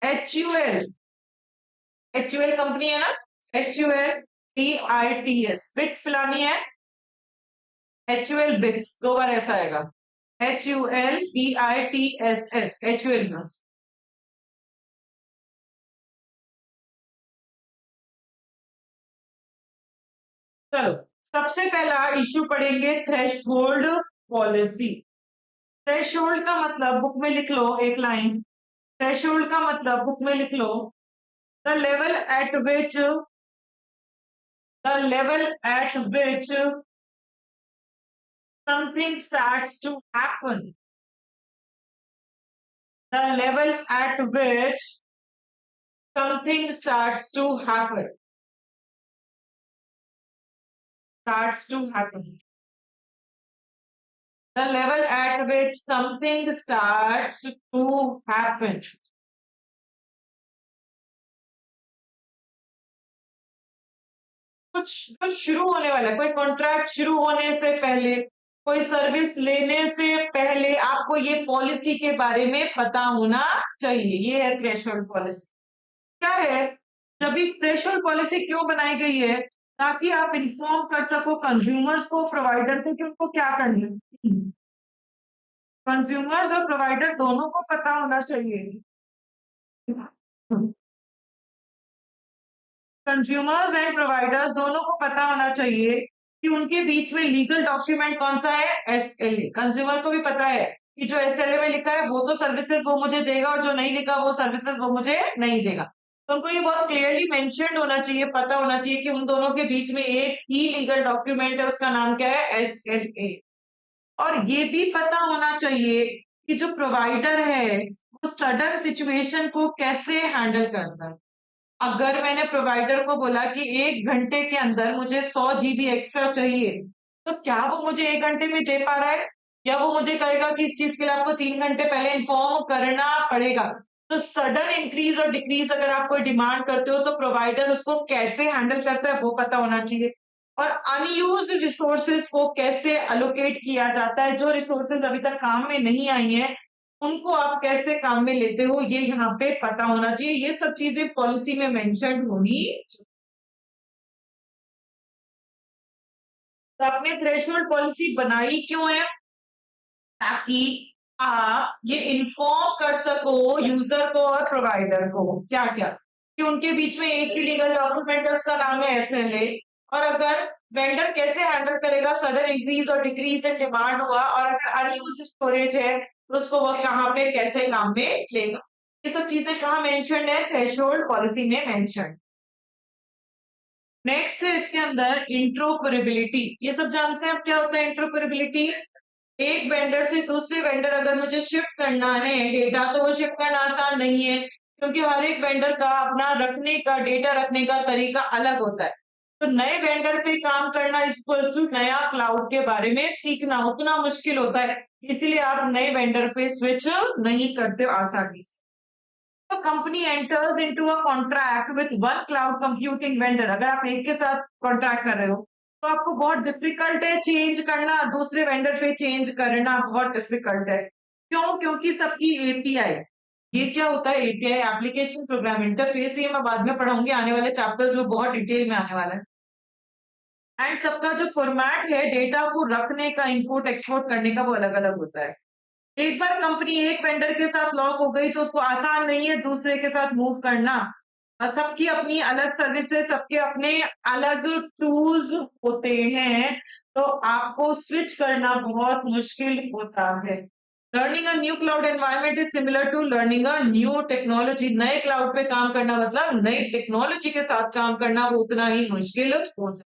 HUL, HUL कंपनी है ना, HUL BITS, बिट्स फैलानी है, HUL बिट्स 2 बार ऐसा आएगा, HUL BITSS, HUL बिट्स। चलो सबसे पहला इश्यू पढ़ेंगे थ्रेशहोल्ड पॉलिसी। थ्रेशहोल्ड का मतलब बुक में लिख लो एक लाइन। थ्रेशहोल्ड का मतलब बुक में लिख लो, the level at which something starts to happen. The level at which something starts to happen. Starts to happen. The level at which something starts to happen. कुछ जो शुरू होने वाला है, कोई कॉन्ट्रैक्ट शुरू होने से पहले, कोई सर्विस लेने से पहले आपको ये पॉलिसी के बारे में पता होना चाहिए। ये है थ्रेशोल्ड पॉलिसी। क्या है, जब भी थ्रेशोल्ड पॉलिसी क्यों बनाई गई है, ताकि आप इन्फॉर्म कर सको कंज्यूमर्स को, प्रोवाइडर को कि उनको क्या करना है। कंज्यूमर्स और प्रोवाइडर दोनों को पता होना चाहिए। कंज्यूमर्स एंड प्रोवाइडर्स दोनों को पता होना चाहिए कि उनके बीच में लीगल डॉक्यूमेंट कौन सा है, एसएलए। कंज्यूमर को भी पता है कि जो एसएलए में लिखा है वो तो सर्विसेज वो मुझे देगा, और जो नहीं लिखा वो सर्विसेज वो मुझे नहीं देगा। तो उनको ये बहुत क्लियरली मेंशन्ड होना चाहिए, पता होना चाहिए कि उन दोनों के बीच में एक ही लीगल डॉक्यूमेंट है, उसका नाम क्या है, एसएलए। और ये भी पता होना चाहिए कि जो प्रोवाइडर है वो सडन सिचुएशन को कैसे हैंडल करता है। अगर मैंने प्रोवाइडर को बोला कि 1 घंटे के अंदर मुझे 100 जीबी एक्स्ट्रा चाहिए, तो क्या वो मुझे 1 घंटे में दे पा रहा है, या वो मुझे कहेगा कि इस चीज के लिए आपको 3 घंटे पहले इन्फॉर्म करना पड़ेगा। तो सडन इंक्रीज और डिक्रीज अगर आप कोई डिमांड करते हो तो प्रोवाइडर उसको कैसे हैंडल करता है वो पता होना चाहिए। और अनयूज्ड रिसोर्सेज को कैसे अलोकेट किया जाता है, जो रिसोर्सेज अभी तक काम में नहीं आई हैं उनको आप कैसे काम में लेते हो, ये यहाँ पे पता होना चाहिए। ये सब चीजें पॉलिसी में मेंशन होनी। तो आपने थ्रेशोल्ड पॉलिसी बनाई क्यों है, ताकि आप ये इन्फॉर्म कर सको यूजर को और प्रोवाइडर को क्या क्या, कि उनके बीच में एक ही लीगल डॉक्यूमेंट है, उसका नाम है एसएलए। और अगर वेंडर कैसे हैंडल करेगा सडन इंक्रीज और डिक्रीज इन डिमांड हुआ, और अगर अनयूज्ड स्टोरेज है तो उसको वो कहाँ पे कैसे काम में लेगा। ये सब चीजें कहाँ मेंशन्ड है, थ्रेशोल्ड पॉलिसी में मेंशन्ड। नेक्स्ट है इसके अंदर इंट्रोपरेबिलिटी। ये सब जानते हैं आप क्या होता है इंट्रोपरेबिलिटी। एक वेंडर से दूसरे वेंडर अगर मुझे शिफ्ट करना है डेटा, तो वो शिफ्ट करना आसान नहीं है, क्योंकि हर एक वेंडर का अपना रखने का, डेटा रखने का तरीका अलग होता है। तो नए वेंडर पे काम करना इक्वल टू नया क्लाउड के बारे में सीखना उतना मुश्किल होता है, इसीलिए आप नए वेंडर पे स्विच नहीं करते हो आसानी से। तो company enters into a contract with one cloud computing vendor. अगर आप एक के साथ कॉन्ट्रैक्ट कर रहे हो तो आपको बहुत डिफिकल्ट है चेंज करना, दूसरे वेंडर पे चेंज करना बहुत डिफिकल्ट है। क्यों, क्योंकि सबकी एपीआई, ये क्या होता है एपीआई, एप्लीकेशन प्रोग्राम इंटरफेस, ये मैं बाद में पढ़ाऊंगी आने वाले चैप्टर्स में, बहुत डिटेल में आने वाला है। एंड सबका जो फॉर्मेट है डेटा को रखने का, इंपोर्ट एक्सपोर्ट करने का, वो अलग अलग होता है। एक बार कंपनी एक वेंडर के साथ लॉक हो गई तो उसको आसान नहीं है दूसरे के साथ मूव करना। और सबकी अपनी अलग सर्विसेज, सबके अपने अलग टूल्स होते हैं, तो आपको स्विच करना बहुत मुश्किल होता है। Learning a new cloud environment is similar to learning a new technology. नए क्लाउड पे काम करना मतलब नई टेक्नोलॉजी के साथ काम करना, वो उतना ही मुश्किल हो जाता है।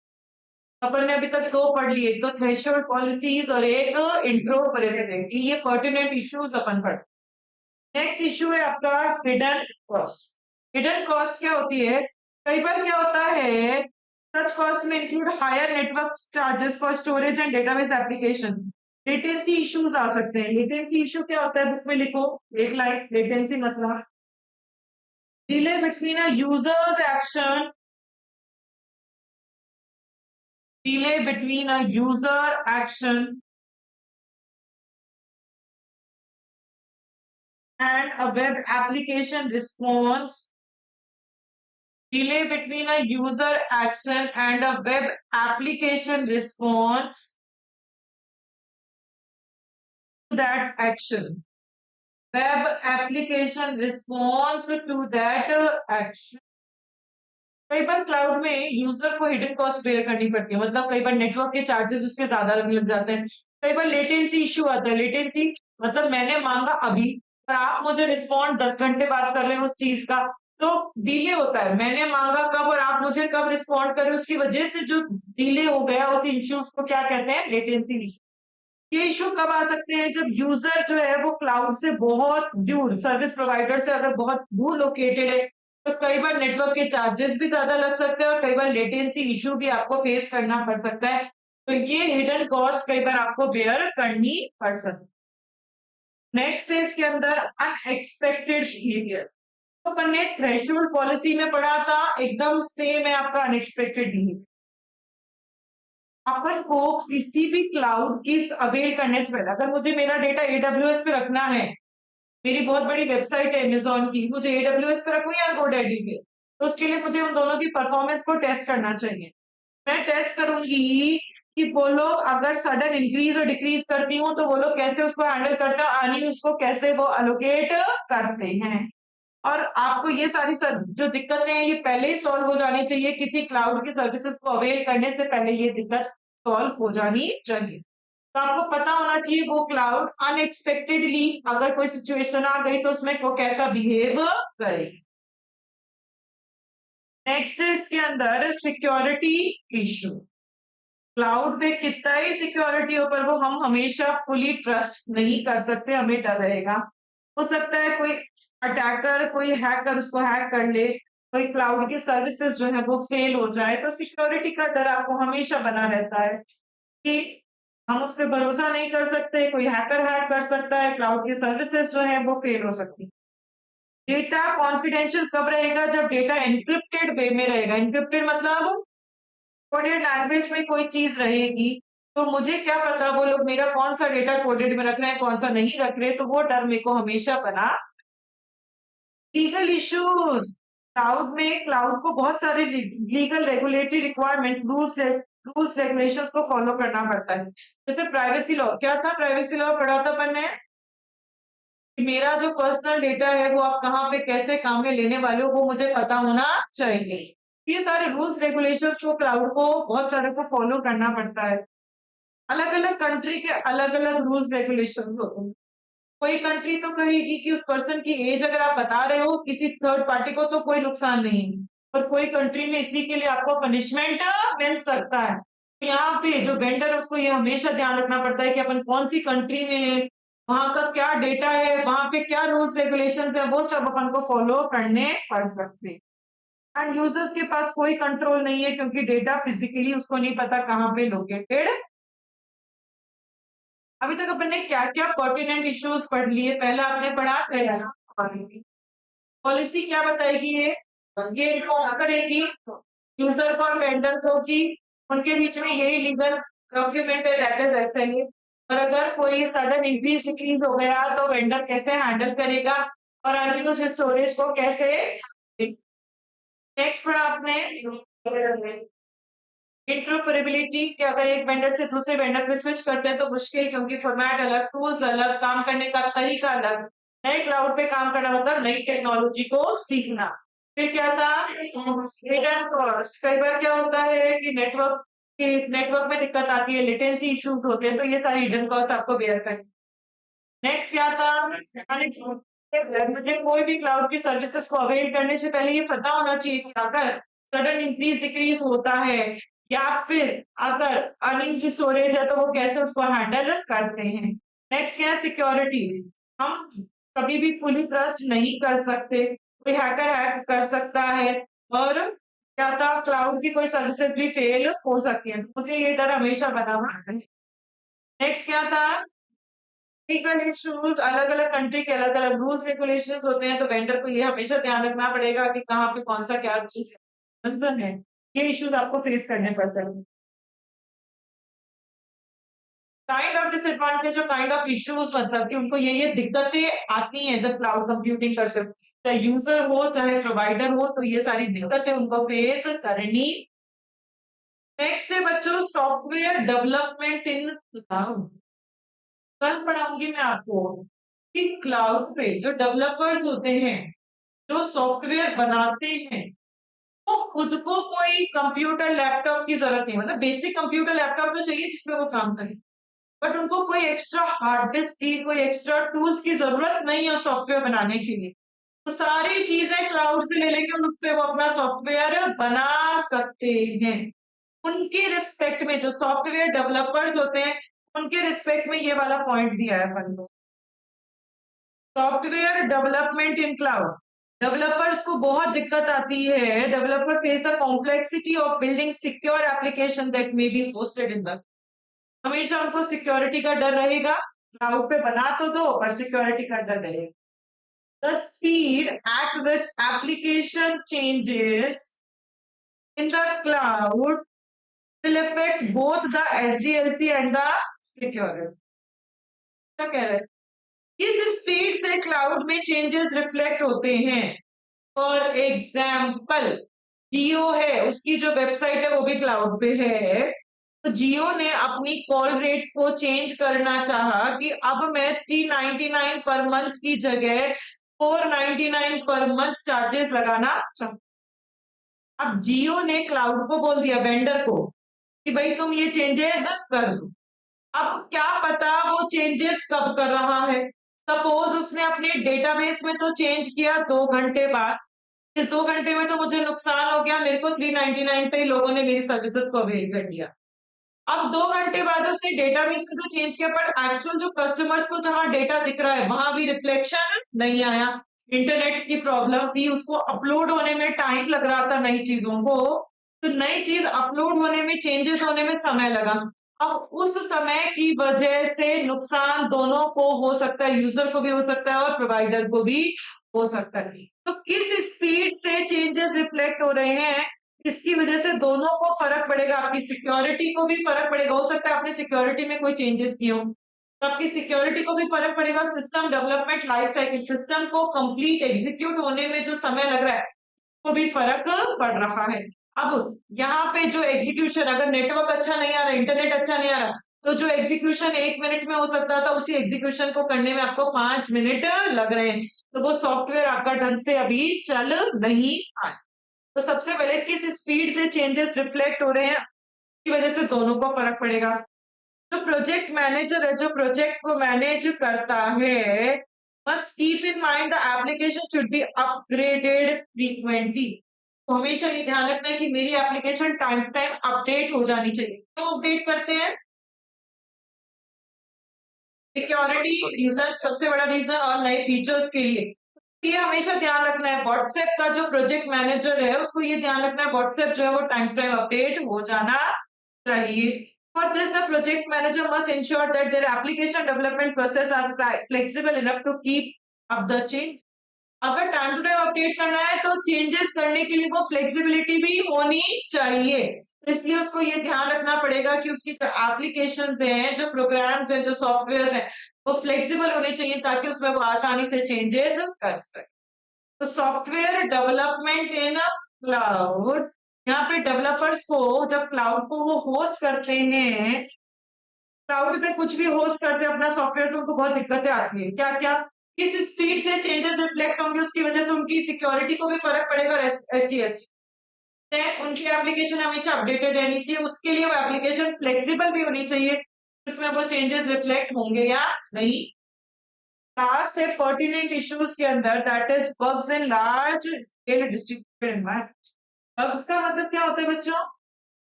अपन ने अभी तक 2 पढ़ लिए, एक तो थ्रेशोल्ड पॉलिसीज और एक इंट्रोपरेबिलिटी, ये पर्टिनेंट इश्यूज अपन पढ़। नेक्स्ट इश्यू है आपका हिडन कॉस्ट। हिडन कॉस्ट क्या होती है, कई बार क्या होता है, सच कॉस्ट में include higher network charges for storage and database application. Latency issues आ सकते हैं। लेटेंसी इश्यू क्या होता है, बुक में लिखो एक लाइन, लेटेंसी मतलब delay between a users action, delay between a user action and a web application response. Delay between a user action and a web application response to that action. Web application response to that action. कई बार cloud में user को hidden cost bear करनी पड़ती है, मतलब कई बार network के charges उसके ज्यादा लगने लग जाते हैं। कई बार लेटेंसी इश्यू आता है। लेटेंसी मतलब मैंने मांगा अभी और आप मुझे रिस्पॉन्ड 10 घंटे बाद कर रहे हैं उस चीज का, तो डिले होता है। मैंने मांगा कब और आप मुझे कब रिस्पॉन्ड कर रहे हो, उसकी वजह से जो डिले हो गया उस इश्यूज को क्या कहते हैं, लेटेंसी इश्यू। ये इश्यू कब आ सकते हैं, जब यूजर जो है वो क्लाउड से बहुत दूर, सर्विस प्रोवाइडर से अगर बहुत दूर लोकेटेड है, तो कई बार नेटवर्क के चार्जेस भी ज्यादा लग सकते हैं और कई बार लेटेंसी इश्यू भी आपको फेस करना पड़ सकता है। तो ये हिडन कॉस्ट कई बार आपको बेयर करनी पड़ सकती है। नेक्स्ट है इसके अंदर अनएक्सपेक्टेड बिहेवियर। तो अपन ने थ्रेशोल्ड पॉलिसी में पढ़ा था, एकदम सेम है आपका अनएक्सपेक्टेड बिहेवियर। अपन को किसी भी क्लाउड की अवेल करने से पहले, अगर मुझे मेरा डेटा एडब्ल्यूएस पे रखना है, मेरी बहुत बड़ी वेबसाइट है अमेज़न की, मुझे एडब्ल्यूएस पे रखूँ या गोडैडी पे, तो उसके लिए मुझे उन दोनों की परफॉर्मेंस को टेस्ट करना चाहिए। मैं टेस्ट करूंगी कि वो लोग अगर सडन इंक्रीज और डिक्रीज करती हूँ तो वो लोग कैसे उसको हैंडल करते हैं, अर्निंग उसको कैसे वो अलोकेट करते हैं। और आपको ये सारी जो दिक्कतें हैं ये पहले ही सॉल्व हो जानी चाहिए, किसी क्लाउड की सर्विसेज को अवेल करने से पहले ये दिक्कत सॉल्व हो जानी चाहिए। तो आपको पता होना चाहिए वो क्लाउड अनएक्सपेक्टेडली अगर कोई सिचुएशन आ गई तो उसमें वो कैसा बिहेव करे। नेक्स्ट है इसके अंदर सिक्योरिटी इशू। क्लाउड पे कितना ही सिक्योरिटी हो पर वो हम हमेशा फुली ट्रस्ट नहीं कर सकते, हमें डर रहेगा। हो सकता है कोई अटैकर, कोई हैकर उसको हैक कर ले, कोई क्लाउड की सर्विसेज जो है वो फेल हो जाए, तो सिक्योरिटी का डर आपको हमेशा बना रहता है कि हम उस पर भरोसा नहीं कर सकते, कोई हैकर हैक कर सकता है, क्लाउड की सर्विसेज जो है वो फेल हो सकती है। डेटा कॉन्फिडेंशियल कब रहेगा, जब डेटा एन्क्रिप्टेड वे में रहेगा। एन्क्रिप्टेड मतलब कोडेड लैंग्वेज में कोई चीज रहेगी, तो मुझे क्या पता वो लोग मेरा कौन सा डेटा कोडेड में रख रहे हैं, कौन सा नहीं रख रहे, तो वो डर मेरे को हमेशा बना। Legal issues. क्लाउड में क्लाउड को बहुत सारे legal regulatory requirement, rules regulations को फॉलो करना पड़ता है। जैसे प्राइवेसी लॉ, क्या था प्राइवेसी लॉ पढ़ा था अपन ने कि मेरा जो पर्सनल डेटा है वो आप कहाँ पे कैसे काम में लेने वाले हो वो मुझे पता होना चाहिए। ये सारे रूल्स रेगुलेशंस को क्लाउड को बहुत सारे को फॉलो करना पड़ता है। अलग अलग कंट्री के अलग अलग रूल्स रेगुलेशन होते हैं। कोई कंट्री तो कहेगी कि उस पर्सन की एज अगर आप बता रहे हो किसी थर्ड पार्टी को तो कोई नुकसान नहीं है, और कोई कंट्री में इसी के लिए आपको पनिशमेंट मिल सकता है। तो यहाँ पे जो वेंडर है उसको ये हमेशा ध्यान रखना पड़ता है कि अपन कौन सी कंट्री में है, वहां का क्या डेटा है, वहां पे क्या रूल्स रेगुलेशंस है, वो सब अपन को फॉलो करने पड़ सकते हैं। एंड यूजर्स के पास कोई कंट्रोल नहीं है क्योंकि डेटा फिजिकली उसको नहीं पता कहाँ पे लोकेटेड। अभी तक अपन ने क्या क्या पर्टिनेंट इश्यूज पढ़ लिए, पहला आपने पढ़ा पॉलिसी। पॉलिसी क्या बताएगी ये इन्फॉर्म करेगी यूजर्स और वेंडर को कि उनके बीच में यही लीगल डॉक्यूमेंट है, दैट इज ऐसे ही। और अगर कोई सडन इंक्रीज डिक्रीज हो गया तो वेंडर कैसे हैंडल करेगा और अनयूज स्टोरेज को कैसे। नेक्स्ट पढ़ा आपने इंटरऑपरेबिलिटी, कि अगर एक वेंडर से दूसरे वेंडर पे स्विच करते हैं तो मुश्किल, क्योंकि फॉर्मेट अलग, टूल्स अलग, काम करने का तरीका अलग। नए क्लाउड पे काम करना मतलब नई टेक्नोलॉजी को सीखना। फिर क्या था, रिटर्न कॉस्ट। कई बार क्या होता है कि नेटवर्क में दिक्कत आती है, लेटेंसी इश्यूज होते हैं, तो ये सारी हिडन कॉस्ट आपको बेयर करनी। नेक्स्ट क्या था, मुझे कोई भी क्लाउड की सर्विसेज को अवेल करने से पहले ये पता होना चाहिए कि अगर सडन इंक्रीज डिक्रीज होता है या फिर अगर अनयूज्ड स्टोरेज है तो वो कैसे उसको हैंडल करते हैं। नेक्स्ट क्या है, सिक्योरिटी। हम कभी भी फुली ट्रस्ट नहीं कर सकते, कोई हैकर हैक कर सकता है, और क्या था, क्लाउड की कोई सर्विसेज भी फेल हो सकती है, तो मुझे ये डर हमेशा बना हुआ है। नेक्स्ट क्या था, लीगल इश्यूज। अलग अलग कंट्री के अलग अलग रूल्स रेगुलेशन होते हैं, तो वेंडर को ये हमेशा ध्यान रखना पड़ेगा कि कहाँ पे कौन सा क्या रूल्स कंसर्न है, ये इश्यूज आपको फेस करने पड़ सकते हैं। काइंड ऑफ डिसएडवांटेज और काइंड ऑफ इश्यूज, मतलब कि उनको ये दिक्कतें आती हैं जब क्लाउड कंप्यूटिंग करते हो, चाहे यूजर हो चाहे प्रोवाइडर हो, तो ये सारी दिक्कतें उनको फेस करनी। नेक्स्ट है बच्चों सॉफ्टवेयर डेवलपमेंट इन क्लाउड। कल पढ़ाऊंगी मैं आपको कि क्लाउड पे जो डेवलपर्स होते हैं, जो सॉफ्टवेयर बनाते हैं, वो खुद को कोई कंप्यूटर लैपटॉप की जरूरत नहीं, मतलब बेसिक कंप्यूटर लैपटॉप तो चाहिए जिसमें वो काम करे, बट उनको कोई एक्स्ट्रा हार्ड डिस्क की, कोई एक्स्ट्रा टूल्स की जरूरत नहीं है सॉफ्टवेयर बनाने के लिए। तो सारी चीजें क्लाउड से ले लेके उस पे वो अपना सॉफ्टवेयर बना सकते हैं। उनके रिस्पेक्ट में जो सॉफ्टवेयर डेवलपर्स होते हैं, उनके रिस्पेक्ट में ये वाला पॉइंट दिया है अपन को। Software development in cloud, developers को बहुत दिक्कत आती है। Developer face the complexity of building secure application that may be hosted in the, हमेशा उनको सिक्योरिटी का डर रहेगा। क्लाउड पे बना तो दो पर सिक्योरिटी का डर रहेगा। The speed at which application changes in the cloud will affect both the SDLC and the security. क्या कह रहे हैं? किस स्पीड से क्लाउड में चेंजेस रिफ्लेक्ट होते हैं? फॉर एग्जाम्पल जियो है, उसकी जो वेबसाइट है वो भी क्लाउड पे है। तो जियो ने अपनी कॉल रेट्स को चेंज करना चाहा कि अब मैं 399 पर मंथ की जगह 499 पर मंथ चार्जेस लगाना चाहूँ। अब जियो ने क्लाउड को बोल दिया, वेंडर को, कि भाई तुम ये चेंजेस कर दो। अब क्या पता वो चेंजेस कब कर रहा है। सपोज उसने अपने डेटाबेस में तो चेंज किया 2 घंटे बाद, इस 2 घंटे में तो मुझे नुकसान हो गया, मेरे को 399 पे ही लोगों ने मेरी सर्विसेज को अवेल कर लिया। अब 2 घंटे बाद उसने डेटाबेस में तो चेंज किया, पर एक्चुअल जो कस्टमर्स को जहां डेटा दिख रहा है वहां भी रिफ्लेक्शन नहीं आया। इंटरनेट की प्रॉब्लम थी, उसको अपलोड होने में टाइम लग रहा था नई चीजों को, तो नई चीज अपलोड होने में, चेंजेस होने में समय लगा। अब उस समय की वजह से नुकसान दोनों को हो सकता है, यूजर को भी हो सकता है और प्रोवाइडर को भी हो सकता है। तो किस स्पीड से चेंजेस रिफ्लेक्ट हो रहे हैं, इसकी वजह से दोनों को फर्क पड़ेगा। आपकी सिक्योरिटी को भी फर्क पड़ेगा, हो सकता है आपने सिक्योरिटी में कोई चेंजेस किए हो तो आपकी सिक्योरिटी को भी फर्क पड़ेगा। System development life cycle, system को कंप्लीट एग्जीक्यूट होने में जो समय लग रहा है वो भी फर्क पड़ रहा है। अब यहाँ पे जो एग्जीक्यूशन, अगर नेटवर्क अच्छा नहीं आ रहा, इंटरनेट अच्छा नहीं आ रहा, तो जो एग्जीक्यूशन 1 मिनट में हो सकता था उसी एग्जीक्यूशन को करने में आपको 5 मिनट लग रहे हैं। तो वो सॉफ्टवेयर आपका ढंग से अभी चल नहीं पाए। तो सबसे पहले किस स्पीड से चेंजेस रिफ्लेक्ट हो रहे हैं, की वजह से दोनों को फर्क पड़ेगा। जो प्रोजेक्ट मैनेजर है, जो प्रोजेक्ट को मैनेज करता है, must keep in mind the application should be upgraded frequently. तो हमेशा ये ध्यान रखना है कि मेरी application time to time update हो जानी चाहिए। क्यों अपडेट करते हैं? सिक्योरिटी रीजन, सबसे बड़ा रीजन, और नए फीचर्स के लिए। ये हमेशा ध्यान रखना है। व्हाट्सएप का जो प्रोजेक्ट मैनेजर है उसको ये ध्यान रखना है व्हाट्सएप जो है वो टाइम टू टाइम अपडेट हो जाना चाहिए। For this the project manager must ensure that their application development process are flexible enough to keep up the change. अगर टाइम टू टाइम अपडेट करना है तो चेंजेस करने के लिए वो फ्लेक्सिबिलिटी भी होनी चाहिए। तो इसलिए उसको ये ध्यान रखना पड़ेगा कि उसकी जो एप्लीकेशंस हैं, जो प्रोग्राम्स हैं, जो सॉफ्टवेयर हैं, वो फ्लेक्सिबल होने चाहिए ताकि उसमें वो आसानी से चेंजेस कर सके। तो सॉफ्टवेयर डेवलपमेंट इन क्लाउड, यहाँ पे डेवलपर्स को जब क्लाउड को वो होस्ट करते हैं, क्लाउड पे कुछ भी होस्ट करते हैं अपना सॉफ्टवेयर, तो उनको बहुत दिक्कतें आती है। क्या क्या? किस स्पीड से चेंजेस रिफ्लेक्ट होंगे, उसकी वजह से उनकी सिक्योरिटी को भी फर्क पड़ेगा। और एसडीएच उनकी एप्लीकेशन हमेशा अपडेटेड रहनी चाहिए, उसके लिए वो एप्लीकेशन फ्लेक्सिबल भी होनी चाहिए, इसमें वो चेंजेस रिफ्लेक्ट होंगे या नहीं। लास्ट है पर्टिनेंट इश्यूज के अंदर, that is bugs in large scale distributed environment. Bugs का मतलब क्या होता है बच्चों?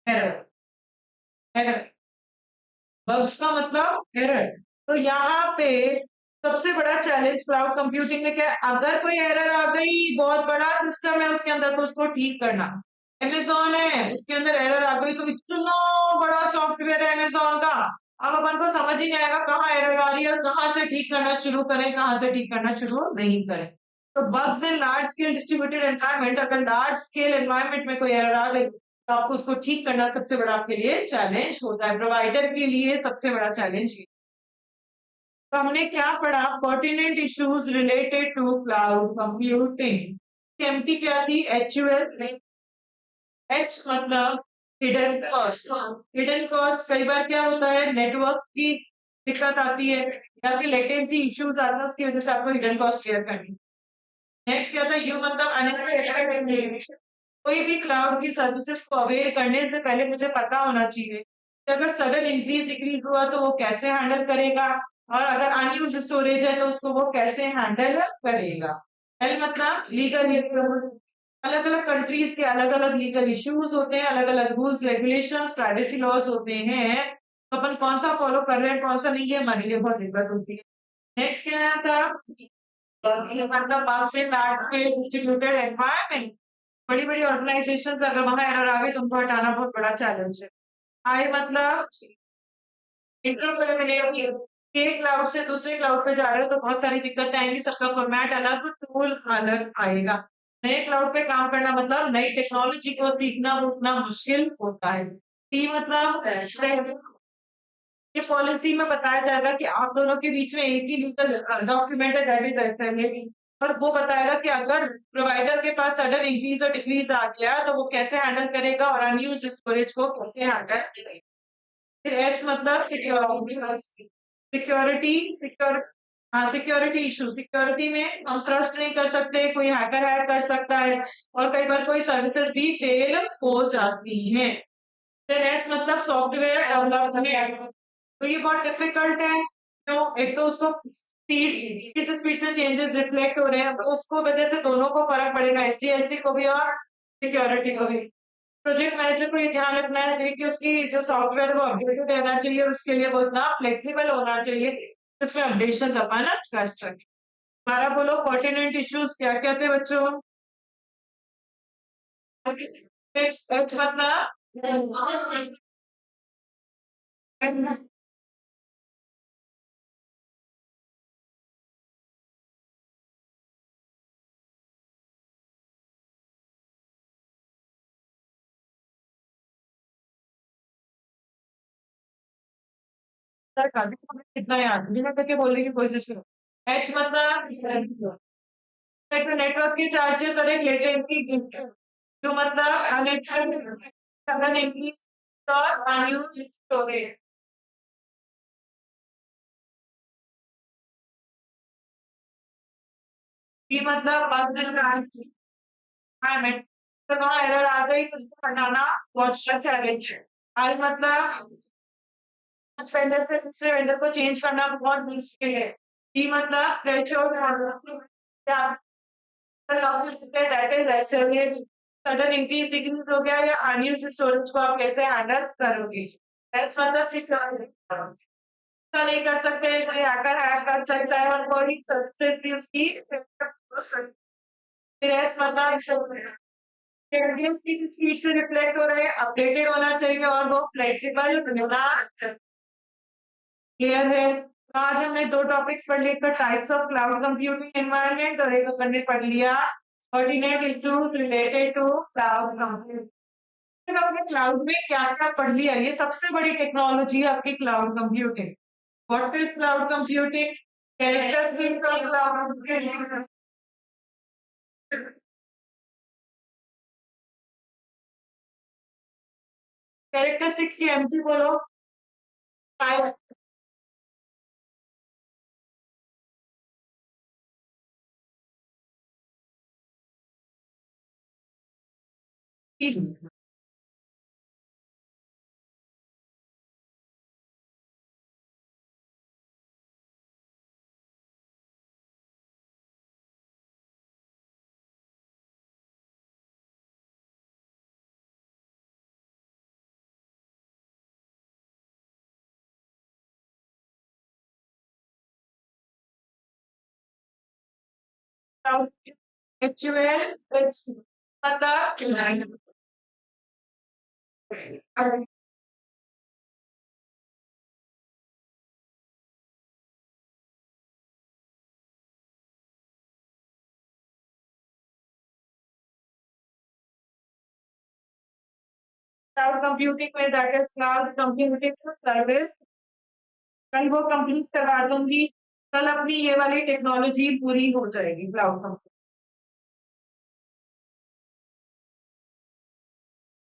एरर। एरर, बग्स का मतलब एरर। तो यहाँ पे सबसे बड़ा चैलेंज क्लाउड कंप्यूटिंग में क्या है? अगर कोई एरर आ गई, बहुत बड़ा सिस्टम है उसके अंदर, तो उसको ठीक करना। अमेज़न है, उसके अंदर एरर आ गई, तो इतना बड़ा सॉफ्टवेयर है अमेज़न का, अब अपन को समझ ही नहीं आएगा कहाँ एरर आ रही है और कहाँ से ठीक करना शुरू करें, कहाँ से ठीक करना शुरू नहीं करें। तो bugs in large scale distributed environment, अगर लार्ज स्केल एनवायरनमेंट में कोई एरर आ गई तो आपको उसको ठीक करना सबसे बड़ा आपके लिए चैलेंज होता है। प्रोवाइडर के लिए सबसे बड़ा चैलेंज ये। तो हमने क्या पढ़ा? Pertinent issues related to cloud computing. MP क्या थी? एचयूएल। एच मतलब हिडन कॉस्ट। हिडन कॉस्ट कई बार क्या होता है, नेटवर्क की दिक्कत आती है या फिर लेटेंसी इश्यूज आते हैं, उसकी वजह से आपको हिडन कॉस्ट क्लियर करनी। नेक्स्ट क्या था? यू मतलब अनएक्सपेक्टेड कोई भी क्लाउड की सर्विसेज को अवेल करने से पहले मुझे पता होना चाहिए कि अगर सडन इंक्रीज डिक्रीज हुआ तो वो कैसे हैंडल करेगा, और अगर अनयूज्ड स्टोरेज है तो उसको वो कैसे हैंडल करेगा। एल मतलब लीगल, अलग अलग कंट्रीज के अलग अलग लीगल इश्यूज होते हैं, अलग अलग रूल्स रेगुलेशंस प्राइवेसी लॉज होते हैं, तो अपन कौन सा फॉलो कर रहे हैं कौन सा नहीं है हमारे लिए बहुत दिक्कत होती है। नेक्स्ट क्या था, मतलब बात से डिस्ट्रीब्यूटेड एनवायरमेंट, बड़ी-बड़ी ऑर्गेनाइजेशंस अगर वहाँ एरर आ गई तो उनको हटाना बहुत बड़ा चैलेंज है। आई मतलब एक क्लाउड से दूसरे क्लाउड पे जा रहे हो तो बहुत सारी दिक्कतें आएँगी, सबका फॉर्मेट अलग, टूल अलग आएगा। नए क्लाउड पे काम करना मतलब नई टेक्नोलॉजी को सीखना उतना मुश्किल होता है। टी मतलब ये पॉलिसी में बताया जाएगा कि आप दोनों के बीच में एक ही लीगल डॉक्यूमेंट है, दैट इज एसएलए, और वो बताएगा कि अगर प्रोवाइडर के पास सडन इंक्रीज और डिक्रीज आ गया तो वो कैसे हैंडल करेगा और अनयूज्ड स्टोरेज को कैसे हैंडल करेगा। फिर एस मतलब सिक्योरिटी, सिक्योर हाँ सिक्योरिटी इशू, सिक्योरिटी में हम ट्रस्ट नहीं कर सकते, कोई हैकर हैक कर सकता है और कई बार कोई सर्विसेज भी फेल हो जाती हैं। फिर एस मतलब सॉफ्टवेयर डेवलपमेंट, तो ये बहुत डिफिकल्ट है। तो एक तो उसको स्पीड, किस स्पीड से चेंजेस रिफ्लेक्ट हो रहे हैं, तो उसको वजह से दोनों को फर्क पड़ेगा, एसडीएलसी को भी और सिक्योरिटी को भी। प्रोजेक्ट मैनेजर को ये ध्यान रखना है कि उसकी जो सॉफ्टवेयर वो अपडेटेड रहना चाहिए और उसके लिए वो इतना फ्लेक्सिबल होना चाहिए, उसमें अपडेशन अपन कर सके। हमारा बोलो पर्टिनेंट इश्यूज क्या क्या थे बच्चों। सच मतलब सर काफी कितना याद बिना करके बोलने की कोशिश करो। एच मतलब नेटवर्क के चार्जेस और एक लेटेंसी, जो मतलब अनएक्सपेक्टेड और अनयूज्ड स्टोरेज। बी मतलब एनवायरमेंट, तो वहाँ एरर आ गई तो उसको हटाना बहुत चैलेंज है। आज मतलब कुछ वेंडर से दूसरे वेंडर को चेंज करना बहुत मुश्किल है। डी मतलब threshold, that is SLA, sudden increase decrease हो गया या अनयूज्ड स्टोरेज को आप कैसे हैंडल करोगे। एस मतलब सिस्टम ऐसा नहीं कर सकते, कोई हैकर हैक कर सकता है और कोई सर्विसेज भी उसकी फिर एस मतलब शेड्यूल की स्पीड से रिफ्लेक्ट हो रहे हैं, अपडेटेड होना चाहिए और वो फ्लेक्सिबल होना क्लियर है। तो आज हमने दो टॉपिक्स पढ़ लिए, types of cloud computing environment और एक अपन ने पढ़ लिया coordinate issues related to cloud computing. फिर आपने क्लाउड में क्या क्या पढ़ लिया, ये सबसे बड़ी टेक्नोलॉजी है आपकी cloud computing. What is cloud computing, characteristics of cloud computing, characteristics की एमटी बोलो। एक्चुअल मतलब क्लाउड कंप्यूटिंग में that is cloud computing service, कल वो कंप्लीट करवा दूंगी, कल अपनी ये वाली टेक्नोलॉजी पूरी हो जाएगी क्लाउड कंप्यूटिंग।